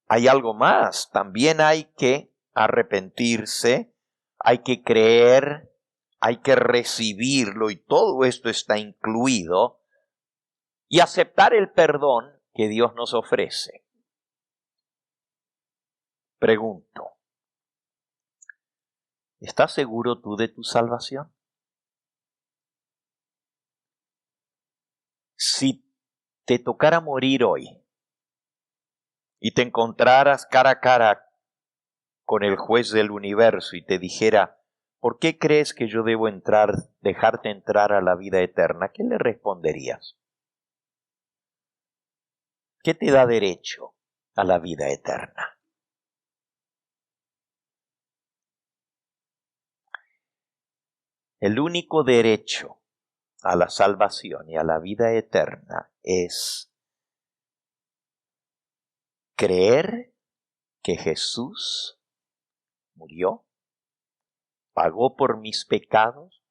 hay algo más. También hay que arrepentirse, hay que creer, hay que recibirlo, y todo esto está incluido, y aceptar el perdón que Dios nos ofrece. Pregunto, ¿estás seguro tú de tu salvación? Si te tocara morir hoy y te encontraras cara a cara con el juez del universo y te dijera, ¿por qué crees que yo debo dejarte entrar a la vida eterna? ¿Qué le responderías? ¿Qué te da derecho a la vida eterna? El único derecho a la salvación y a la vida eterna es creer que Jesús murió, pagó por mis pecados,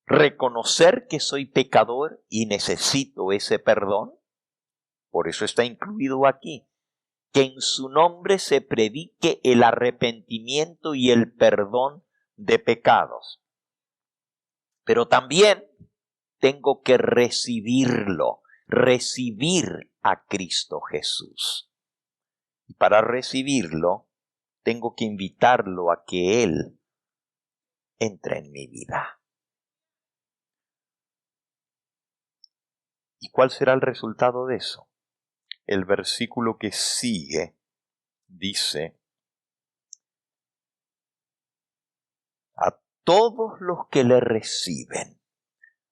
reconocer que soy pecador y necesito ese perdón. Por eso está incluido aquí, que en su nombre se predique el arrepentimiento y el perdón de pecados. Pero también tengo que recibirlo, recibir a Cristo Jesús. Y para recibirlo, tengo que invitarlo a que Él entre en mi vida. ¿Y cuál será el resultado de eso? El versículo que sigue dice, a todos los que le reciben,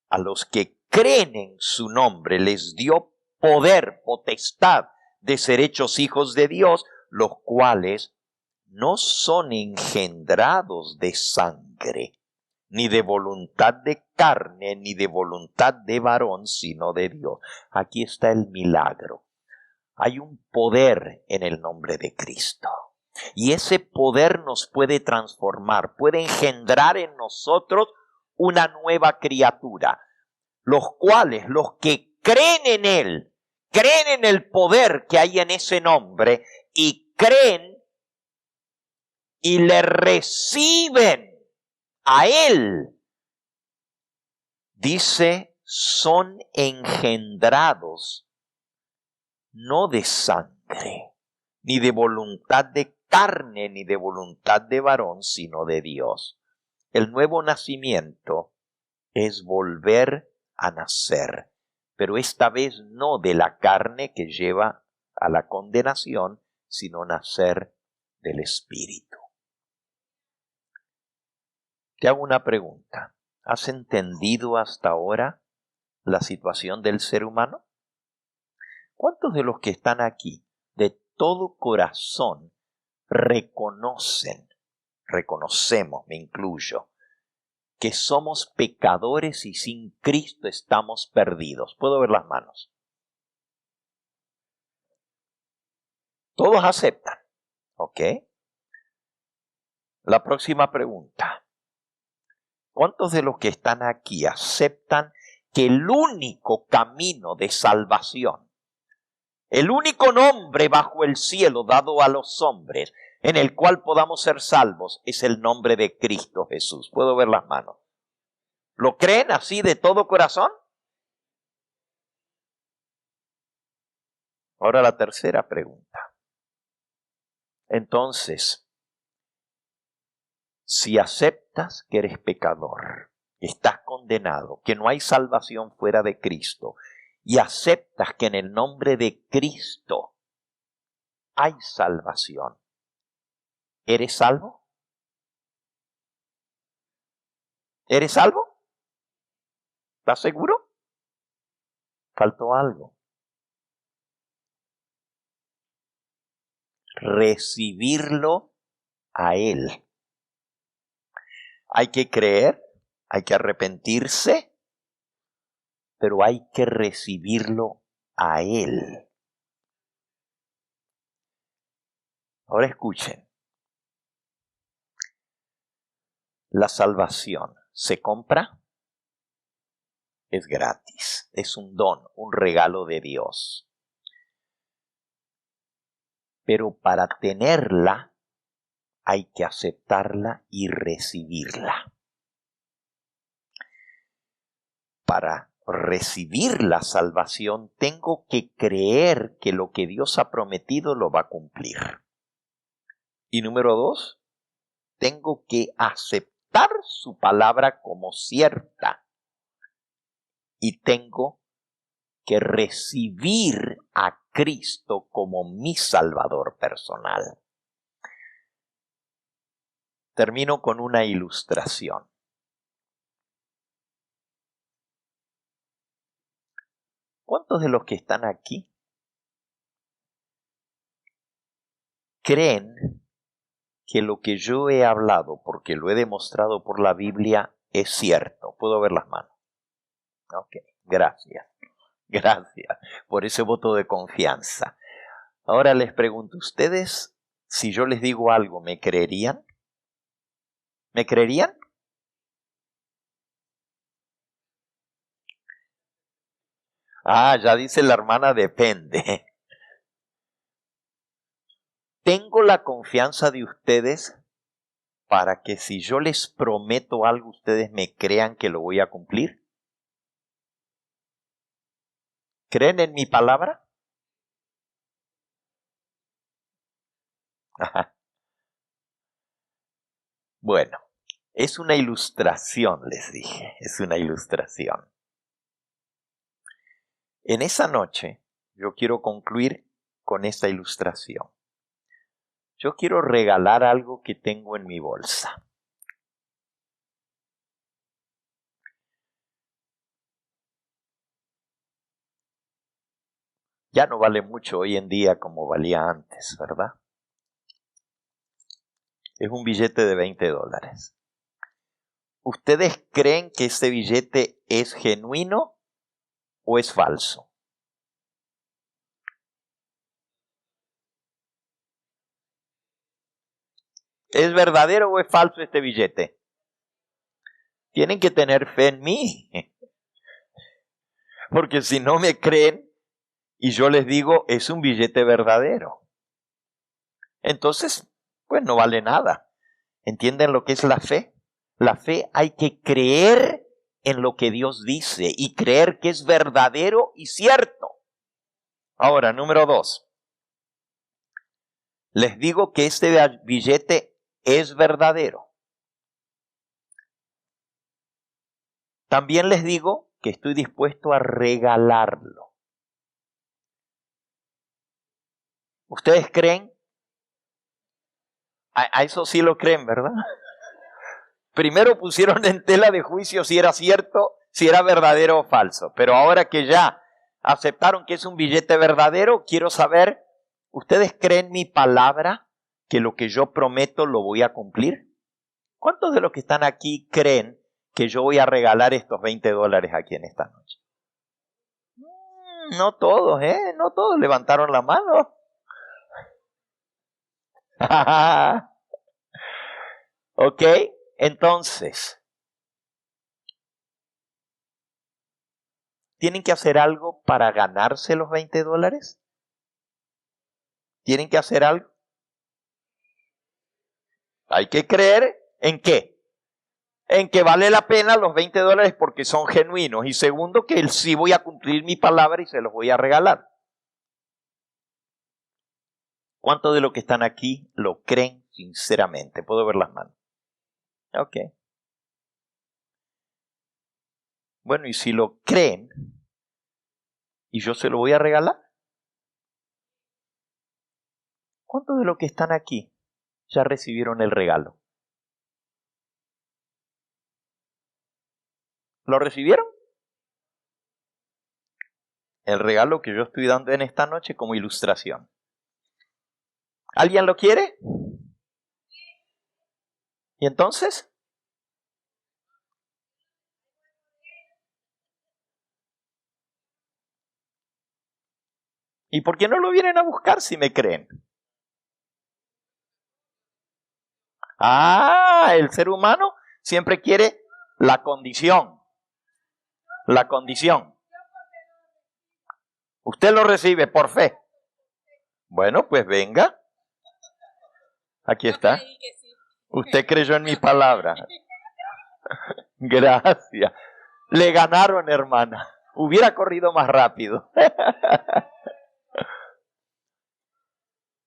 a los que creen en su nombre, les dio poder, potestad de ser hechos hijos de Dios, los cuales no son engendrados de sangre, ni de voluntad de carne, ni de voluntad de varón, sino de Dios. Aquí está el milagro. Hay un poder en el nombre de Cristo. Y ese poder nos puede transformar, puede engendrar en nosotros una nueva criatura. Los cuales, los que creen en Él, creen en el poder que hay en ese nombre y creen y le reciben a Él, dice, son engendrados no de sangre, ni de voluntad de carne, ni de voluntad de varón, sino de Dios. El nuevo nacimiento es volver a nacer, pero esta vez no de la carne que lleva a la condenación, sino nacer del Espíritu. Te hago una pregunta. ¿Has entendido hasta ahora la situación del ser humano? ¿Cuántos de los que están aquí, de todo corazón, reconocemos, me incluyo, que somos pecadores y sin Cristo estamos perdidos? ¿Puedo ver las manos? Todos aceptan, ¿ok? La próxima pregunta. ¿Cuántos de los que están aquí aceptan que el único camino de salvación, el único nombre bajo el cielo dado a los hombres en el cual podamos ser salvos es el nombre de Cristo Jesús. ¿Puedo ver las manos? ¿Lo creen así de todo corazón? Ahora la tercera pregunta. Entonces, si aceptas que eres pecador, que estás condenado, que no hay salvación fuera de Cristo, y aceptas que en el nombre de Cristo hay salvación, ¿eres salvo? ¿Eres salvo? ¿Estás seguro? Faltó algo. Recibirlo a Él. Hay que creer, hay que arrepentirse, pero hay que recibirlo a Él. Ahora escuchen. La salvación se compra, es gratis, es un don, un regalo de Dios. Pero para tenerla hay que aceptarla y recibirla. Para recibir la salvación tengo que creer que lo que Dios ha prometido lo va a cumplir. Y número 2, tengo que aceptar su palabra como cierta. Y tengo que recibir a Cristo como mi Salvador personal. Termino con una ilustración. ¿Cuántos de los que están aquí creen que lo que yo he hablado, porque lo he demostrado por la Biblia, es cierto? ¿Puedo ver las manos? Ok, gracias. Gracias por ese voto de confianza. Ahora les pregunto, ¿ustedes, si yo les digo algo, me creerían? ¿Me creerían? Ah, ya dice la hermana, depende. Tengo la confianza de ustedes para que si yo les prometo algo, ustedes me crean que lo voy a cumplir. ¿Creen en mi palabra? Bueno, es una ilustración, les dije, es una ilustración. En esa noche, yo quiero concluir con esta ilustración. Yo quiero regalar algo que tengo en mi bolsa. Ya no vale mucho hoy en día como valía antes, ¿verdad? Es un billete de $20. ¿Ustedes creen que este billete es genuino o es falso? ¿Es verdadero o es falso este billete? Tienen que tener fe en mí. Porque si no me creen y yo les digo es un billete verdadero, entonces pues no vale nada. ¿Entienden lo que es la fe? La fe hay que creer en lo que Dios dice y creer que es verdadero y cierto. Ahora, número 2. Les digo que este billete es verdadero. También les digo que estoy dispuesto a regalarlo. ¿Ustedes creen? A eso sí lo creen, ¿verdad? Primero pusieron en tela de juicio si era cierto, si era verdadero o falso. Pero ahora que ya aceptaron que es un billete verdadero, quiero saber, ¿ustedes creen mi palabra que lo que yo prometo lo voy a cumplir? ¿Cuántos de los que están aquí creen que yo voy a regalar estos $20 aquí en esta noche? No todos, no todos levantaron la mano. Ok, entonces, ¿tienen que hacer algo para ganarse los $20? ¿Tienen que hacer algo? Hay que creer ¿en qué? En que vale la pena los $20 porque son genuinos. Y segundo, que sí voy a cumplir mi palabra y se los voy a regalar. ¿Cuántos de los que están aquí lo creen sinceramente? ¿Puedo ver las manos? Ok. Bueno, y si lo creen, ¿y yo se lo voy a regalar? ¿Cuántos de los que están aquí ya recibieron el regalo? ¿Lo recibieron? El regalo que yo estoy dando en esta noche como ilustración. ¿Alguien lo quiere? ¿Y entonces? ¿Y por qué no lo vienen a buscar si me creen? El ser humano siempre quiere la condición. La condición. Usted lo recibe por fe. Bueno, pues venga. Aquí está. Usted creyó en mi palabra. Gracias. Le ganaron, hermana. Hubiera corrido más rápido.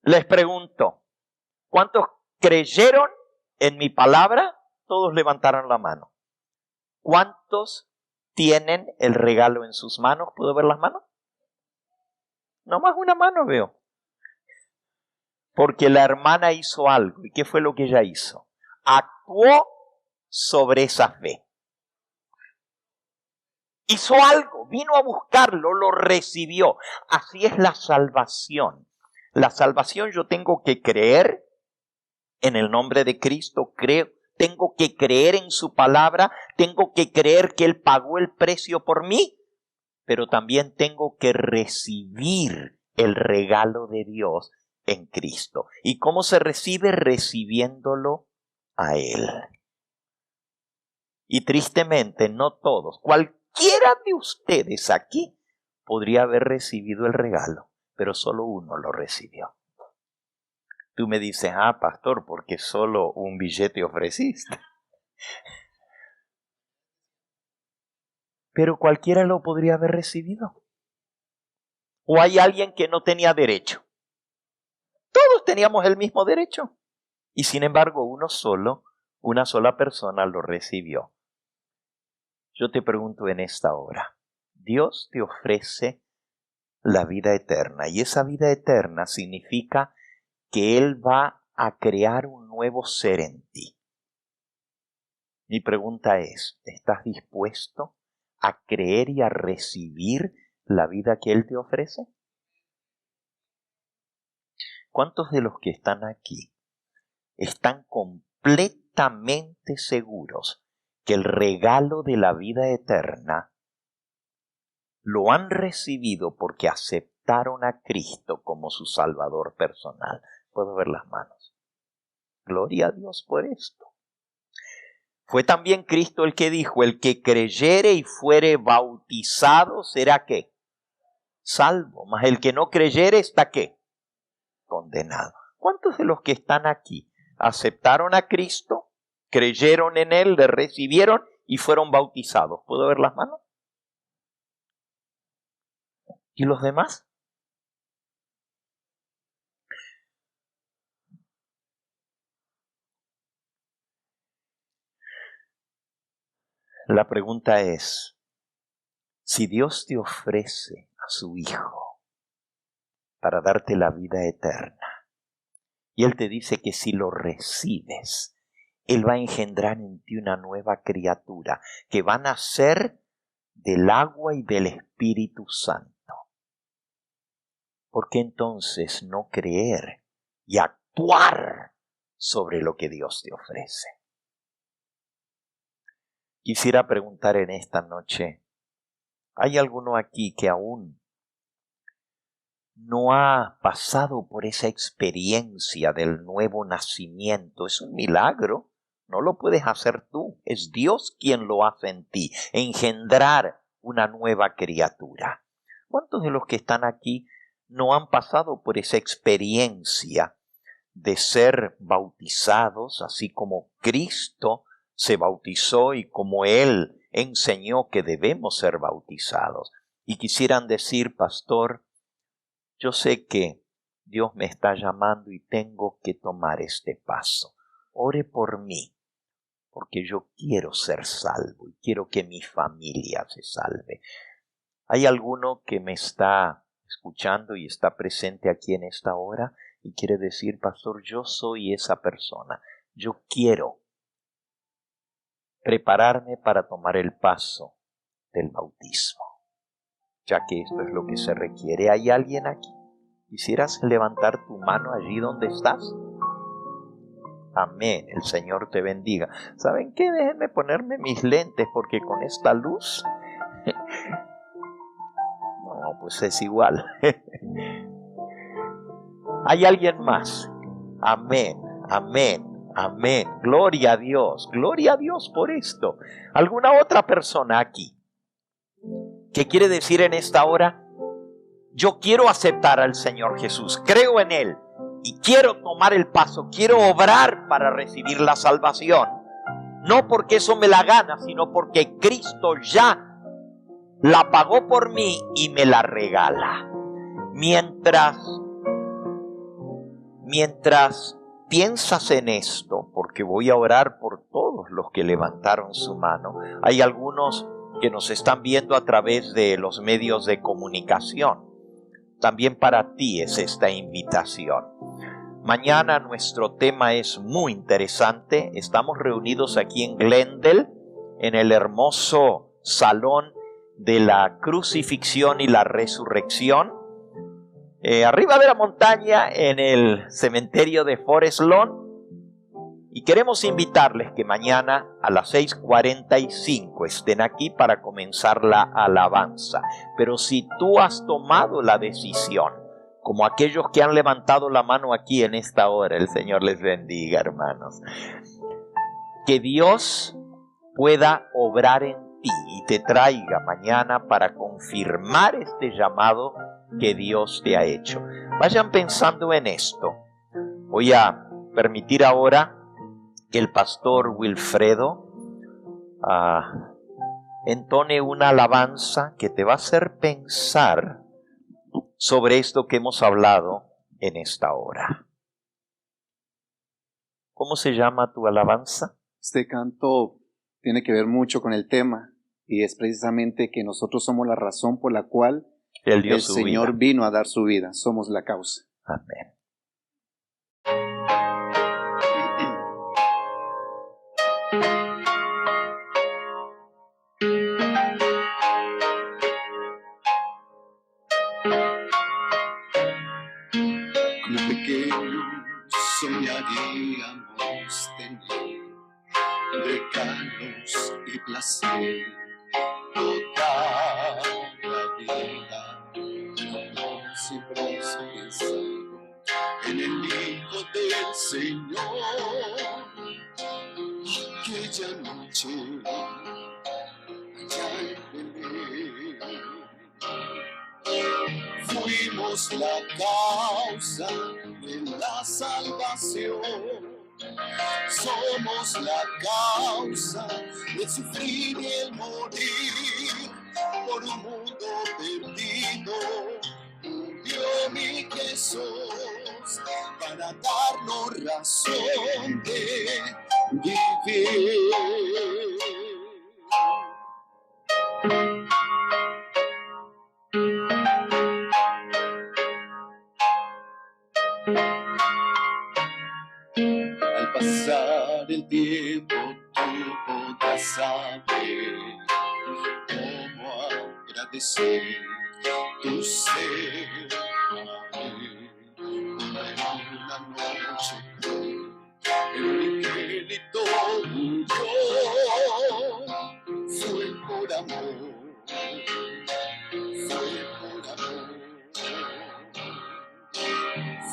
Les pregunto, ¿cuántos creyeron en mi palabra? Todos levantaron la mano. ¿Cuántos tienen el regalo en sus manos? ¿Puedo ver las manos? Nomás una mano veo. Porque la hermana hizo algo. ¿Y qué fue lo que ella hizo? Actuó sobre esa fe. Hizo algo, vino a buscarlo, lo recibió. Así es la salvación. La salvación yo tengo que creer en el nombre de Cristo, tengo que creer en su palabra, tengo que creer que Él pagó el precio por mí, pero también tengo que recibir el regalo de Dios en Cristo. ¿Y cómo se recibe? Recibiéndolo a Él. Y tristemente no todos, cualquiera de ustedes aquí podría haber recibido el regalo, pero solo uno lo recibió. Tú me dices, pastor, porque solo un billete ofreciste. Pero cualquiera lo podría haber recibido. ¿O hay alguien que no tenía derecho? Todos teníamos el mismo derecho. Y sin embargo, una sola persona lo recibió. Yo te pregunto en esta hora, Dios te ofrece la vida eterna. Y esa vida eterna significa que Él va a crear un nuevo ser en ti. Mi pregunta es, ¿estás dispuesto a creer y a recibir la vida que Él te ofrece? ¿Cuántos de los que están aquí están completamente seguros que el regalo de la vida eterna lo han recibido porque aceptaron a Cristo como su Salvador personal? Puedo ver las manos. Gloria a Dios por esto. Fue también Cristo el que dijo, el que creyere y fuere bautizado será ¿qué? Salvo, mas el que no creyere está ¿qué? Condenado. ¿Cuántos de los que están aquí aceptaron a Cristo, creyeron en Él, le recibieron y fueron bautizados? ¿Puedo ver las manos? ¿Y los demás? La pregunta es, si Dios te ofrece a su Hijo para darte la vida eterna, y Él te dice que si lo recibes, Él va a engendrar en ti una nueva criatura que va a nacer del agua y del Espíritu Santo. ¿Por qué entonces no creer y actuar sobre lo que Dios te ofrece? Quisiera preguntar en esta noche, ¿hay alguno aquí que aún no ha pasado por esa experiencia del nuevo nacimiento? Es un milagro, no lo puedes hacer tú, es Dios quien lo hace en ti, engendrar una nueva criatura. ¿Cuántos de los que están aquí no han pasado por esa experiencia de ser bautizados, así como Cristo se bautizó y como Él enseñó que debemos ser bautizados. Y quisieran decir, pastor, yo sé que Dios me está llamando y tengo que tomar este paso. Ore por mí, porque yo quiero ser salvo y quiero que mi familia se salve. ¿Hay alguno que me está escuchando y está presente aquí en esta hora y quiere decir, pastor, yo soy esa persona? Yo quiero prepararme para tomar el paso del bautismo, ya que esto es lo que se requiere. ¿Hay alguien aquí? ¿Quisieras levantar tu mano allí donde estás? Amén, el Señor te bendiga. ¿Saben qué? Déjenme ponerme mis lentes porque con esta luz, no, pues es igual. ¿Hay alguien más? Amén, amén, amén. Gloria a Dios por esto. ¿Alguna otra persona aquí que quiere decir en esta hora, yo quiero aceptar al Señor Jesús, creo en Él y quiero tomar el paso, quiero obrar para recibir la salvación? No porque eso me la gana, sino porque Cristo ya la pagó por mí y me la regala. Mientras piensas en esto, porque voy a orar por todos los que levantaron su mano. Hay algunos que nos están viendo a través de los medios de comunicación. También para ti es esta invitación. Mañana nuestro tema es muy interesante. Estamos reunidos aquí en Glendale, en el hermoso salón de la crucifixión y la resurrección. Arriba de la montaña, en el cementerio de Forest Lawn. Y queremos invitarles que mañana a las 6:45 estén aquí para comenzar la alabanza. Pero si tú has tomado la decisión, como aquellos que han levantado la mano aquí en esta hora, el Señor les bendiga, hermanos, que Dios pueda obrar en ti y te traiga mañana para confirmar este llamado que Dios te ha hecho. Vayan pensando en esto. Voy a permitir ahora que el pastor Wilfredo entone una alabanza que te va a hacer pensar sobre esto que hemos hablado en esta hora. ¿Cómo se llama tu alabanza? Este canto tiene que ver mucho con el tema y es precisamente que nosotros somos la razón por la cual el Señor vino a dar su vida. Somos la causa. Amén. Como pequeños soñaríamos tener regalos y placer toda la vida. No siempre hemos pensado en el Hijo del Señor. Aquella noche allá en Belén, fuimos la causa de la salvación. Somos la causa del sufrir y el morir por un mundo perdido. Murió mi Jesús para darnos razón de vivir. Al pasar el tiempo tú podrás saber cómo agradecer tu ser. Una noche el angelito murió, fue por amor, fue por amor.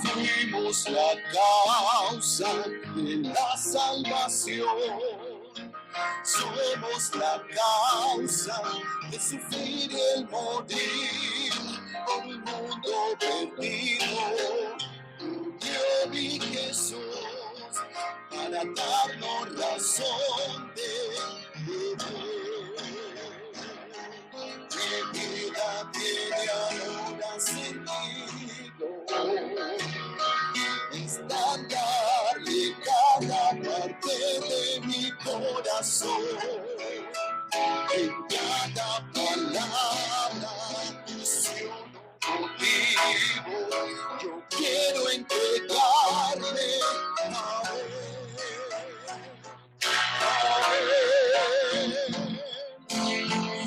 Fuimos la causa de la salvación. Somos la causa de sufrir y el morir por un mundo perdido. Murió mi Jesús darnos razón de vivir. Mi vida tiene ahora sentido, es darle cada parte de mi corazón, en cada palabra, acción o vivo, yo quiero entregarme a él.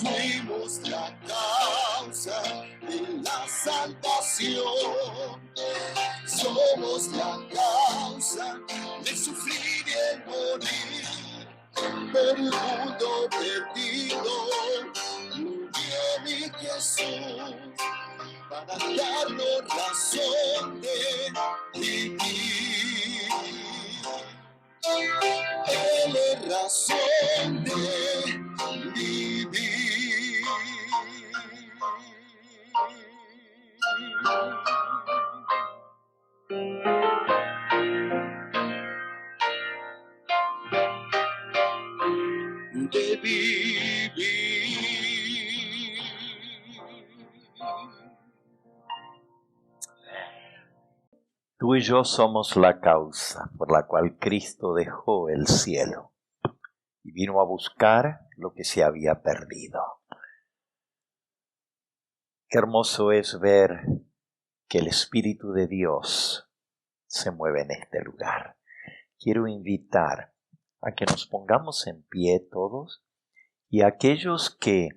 Fuimos la causa de la salvación, somos la causa de sufrir y el morir. Por el mundo perdido, murió mi Jesús para darnos razón de vivir. Él es razón de vivir. De vivir. Tú y yo somos la causa por la cual Cristo dejó el cielo y vino a buscar lo que se había perdido. Qué hermoso es ver que el Espíritu de Dios se mueve en este lugar. Quiero invitar a que nos pongamos en pie todos y aquellos que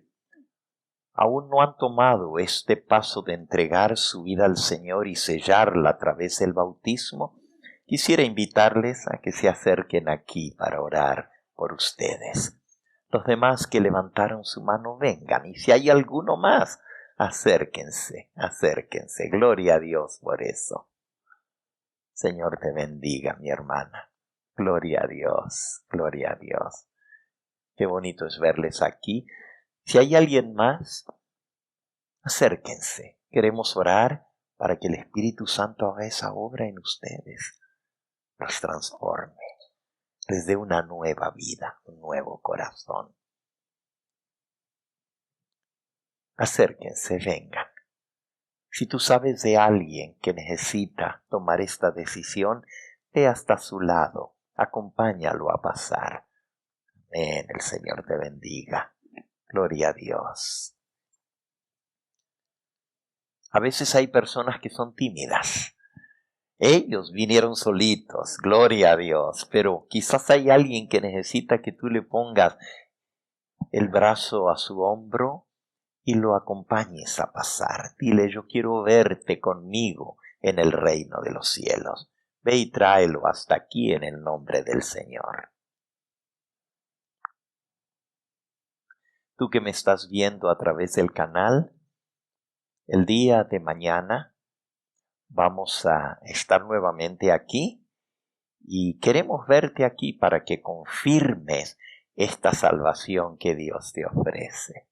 aún no han tomado este paso de entregar su vida al Señor y sellarla a través del bautismo, quisiera invitarles a que se acerquen aquí para orar por ustedes. Los demás que levantaron su mano vengan, y si hay alguno más, acérquense. Gloria a Dios por eso. Señor te bendiga, mi hermana. Gloria a Dios. Qué bonito es verles aquí. Si hay alguien más, acérquense. Queremos orar para que el Espíritu Santo haga esa obra en ustedes, los transforme, les dé una nueva vida, un nuevo corazón. Acérquense, vengan. Si tú sabes de alguien que necesita tomar esta decisión, ve hasta su lado, acompáñalo a pasar. Amén, el Señor te bendiga. Gloria a Dios. A veces hay personas que son tímidas. Ellos vinieron solitos, gloria a Dios, pero quizás hay alguien que necesita que tú le pongas el brazo a su hombro y lo acompañes a pasar. Dile, yo quiero verte conmigo en el reino de los cielos. Ve y tráelo hasta aquí en el nombre del Señor. Tú que me estás viendo a través del canal, el día de mañana vamos a estar nuevamente aquí y queremos verte aquí para que confirmes esta salvación que Dios te ofrece.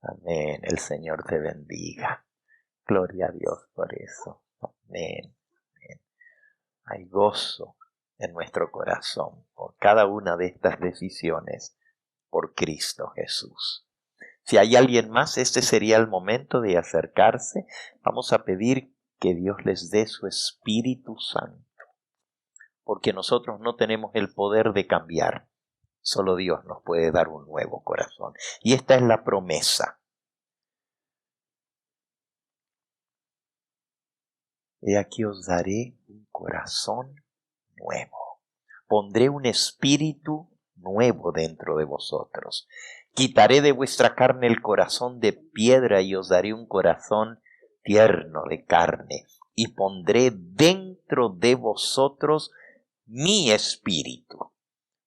Amén, el Señor te bendiga. Gloria a Dios por eso. Amén. Hay gozo en nuestro corazón por cada una de estas decisiones por Cristo Jesús. Si hay alguien más, este sería el momento de acercarse. Vamos a pedir que Dios les dé su Espíritu Santo, porque nosotros no tenemos el poder de cambiar. Solo Dios nos puede dar un nuevo corazón. Y esta es la promesa. He aquí os daré un corazón nuevo. Pondré un espíritu nuevo dentro de vosotros. Quitaré de vuestra carne el corazón de piedra y os daré un corazón tierno de carne. Y pondré dentro de vosotros mi espíritu,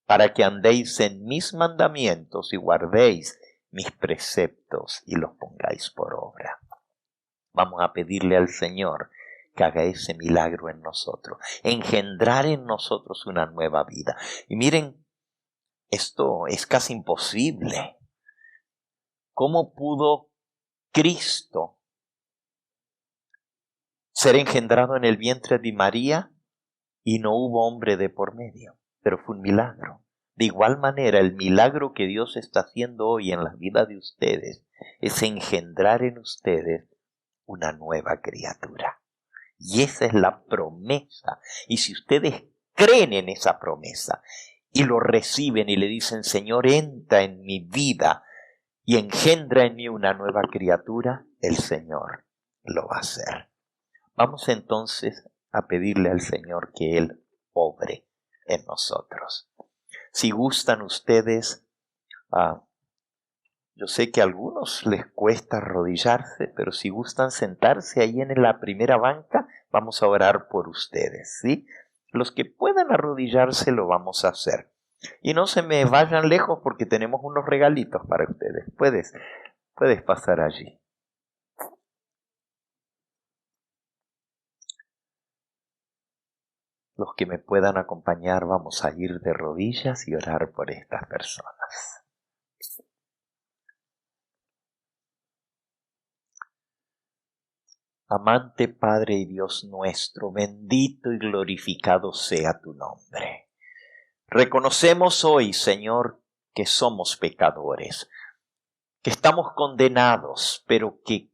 para que andéis en mis mandamientos y guardéis mis preceptos y los pongáis por obra. Vamos a pedirle al Señor que haga ese milagro en nosotros, engendrar en nosotros una nueva vida. Y miren, esto es casi imposible. ¿Cómo pudo Cristo ser engendrado en el vientre de María y no hubo hombre de por medio? pero fue un milagro. De igual manera, el milagro que Dios está haciendo hoy en la vida de ustedes es engendrar en ustedes una nueva criatura. Y esa es la promesa. Y si ustedes creen en esa promesa y lo reciben y le dicen, Señor, entra en mi vida y engendra en mí una nueva criatura, el Señor lo va a hacer. Vamos entonces a pedirle al Señor que Él obre en nosotros. Si gustan ustedes, yo sé que a algunos les cuesta arrodillarse, pero si gustan sentarse ahí en la primera banca, vamos a orar por ustedes, ¿sí? Los que puedan arrodillarse lo vamos a hacer. Y no se me vayan lejos porque tenemos unos regalitos para ustedes. Puedes pasar allí. Los que me puedan acompañar, vamos a ir de rodillas y orar por estas personas. Amante Padre y Dios nuestro, bendito y glorificado sea tu nombre. Reconocemos hoy, Señor, que somos pecadores, que estamos condenados, pero que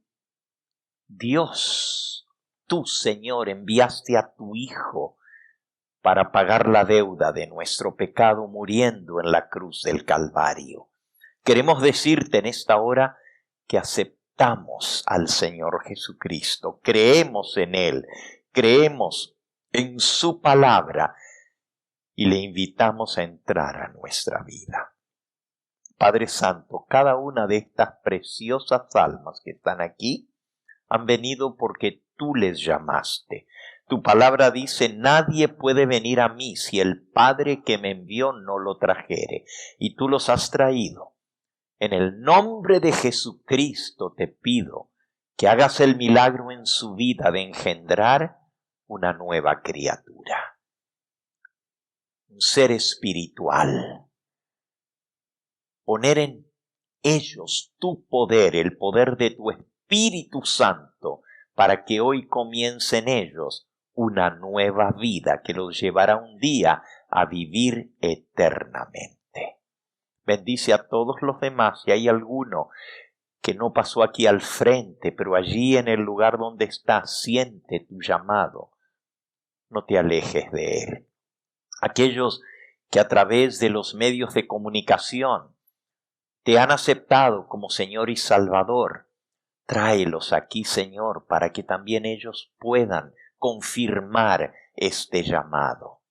Dios, tú, Señor, enviaste a tu Hijo para pagar la deuda de nuestro pecado muriendo en la cruz del Calvario. Queremos decirte en esta hora que aceptamos al Señor Jesucristo, creemos en Él, creemos en su palabra y le invitamos a entrar a nuestra vida. Padre Santo, cada una de estas preciosas almas que están aquí han venido porque tú les llamaste. Tu palabra dice, nadie puede venir a mí si el Padre que me envió no lo trajere. Y tú los has traído. En el nombre de Jesucristo te pido que hagas el milagro en su vida de engendrar una nueva criatura. Un ser espiritual. Poner en ellos tu poder, el poder de tu Espíritu Santo, para que hoy comience en ellos una nueva vida que los llevará un día a vivir eternamente. Bendice a todos los demás. Si hay alguno que no pasó aquí al frente, pero allí en el lugar donde estás, siente tu llamado, no te alejes de él. Aquellos que a través de los medios de comunicación te han aceptado como Señor y Salvador, tráelos aquí, Señor, para que también ellos puedan confirmar este llamado.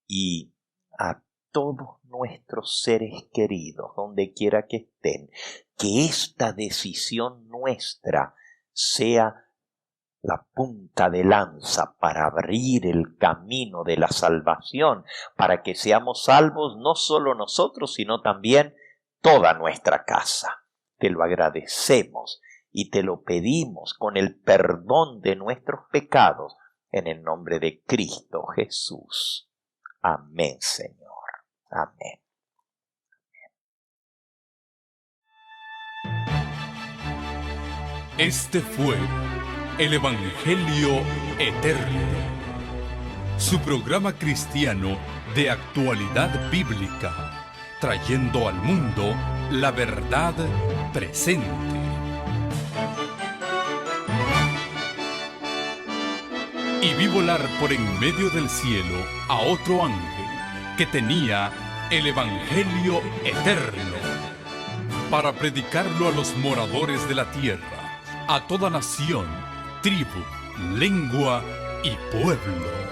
Y a todos nuestros seres queridos, donde quiera que estén, que esta decisión nuestra sea la punta de lanza para abrir el camino de la salvación, para que seamos salvos no solo nosotros, sino también toda nuestra casa. Te lo agradecemos y te lo pedimos con el perdón de nuestros pecados, en el nombre de Cristo Jesús. Amén, Señor. Amén. Este fue el Evangelio Eterno, su programa cristiano de actualidad bíblica, trayendo al mundo la verdad presente. Y vi volar por en medio del cielo a otro ángel que tenía el Evangelio Eterno, para predicarlo a los moradores de la tierra, a toda nación, tribu, lengua y pueblo.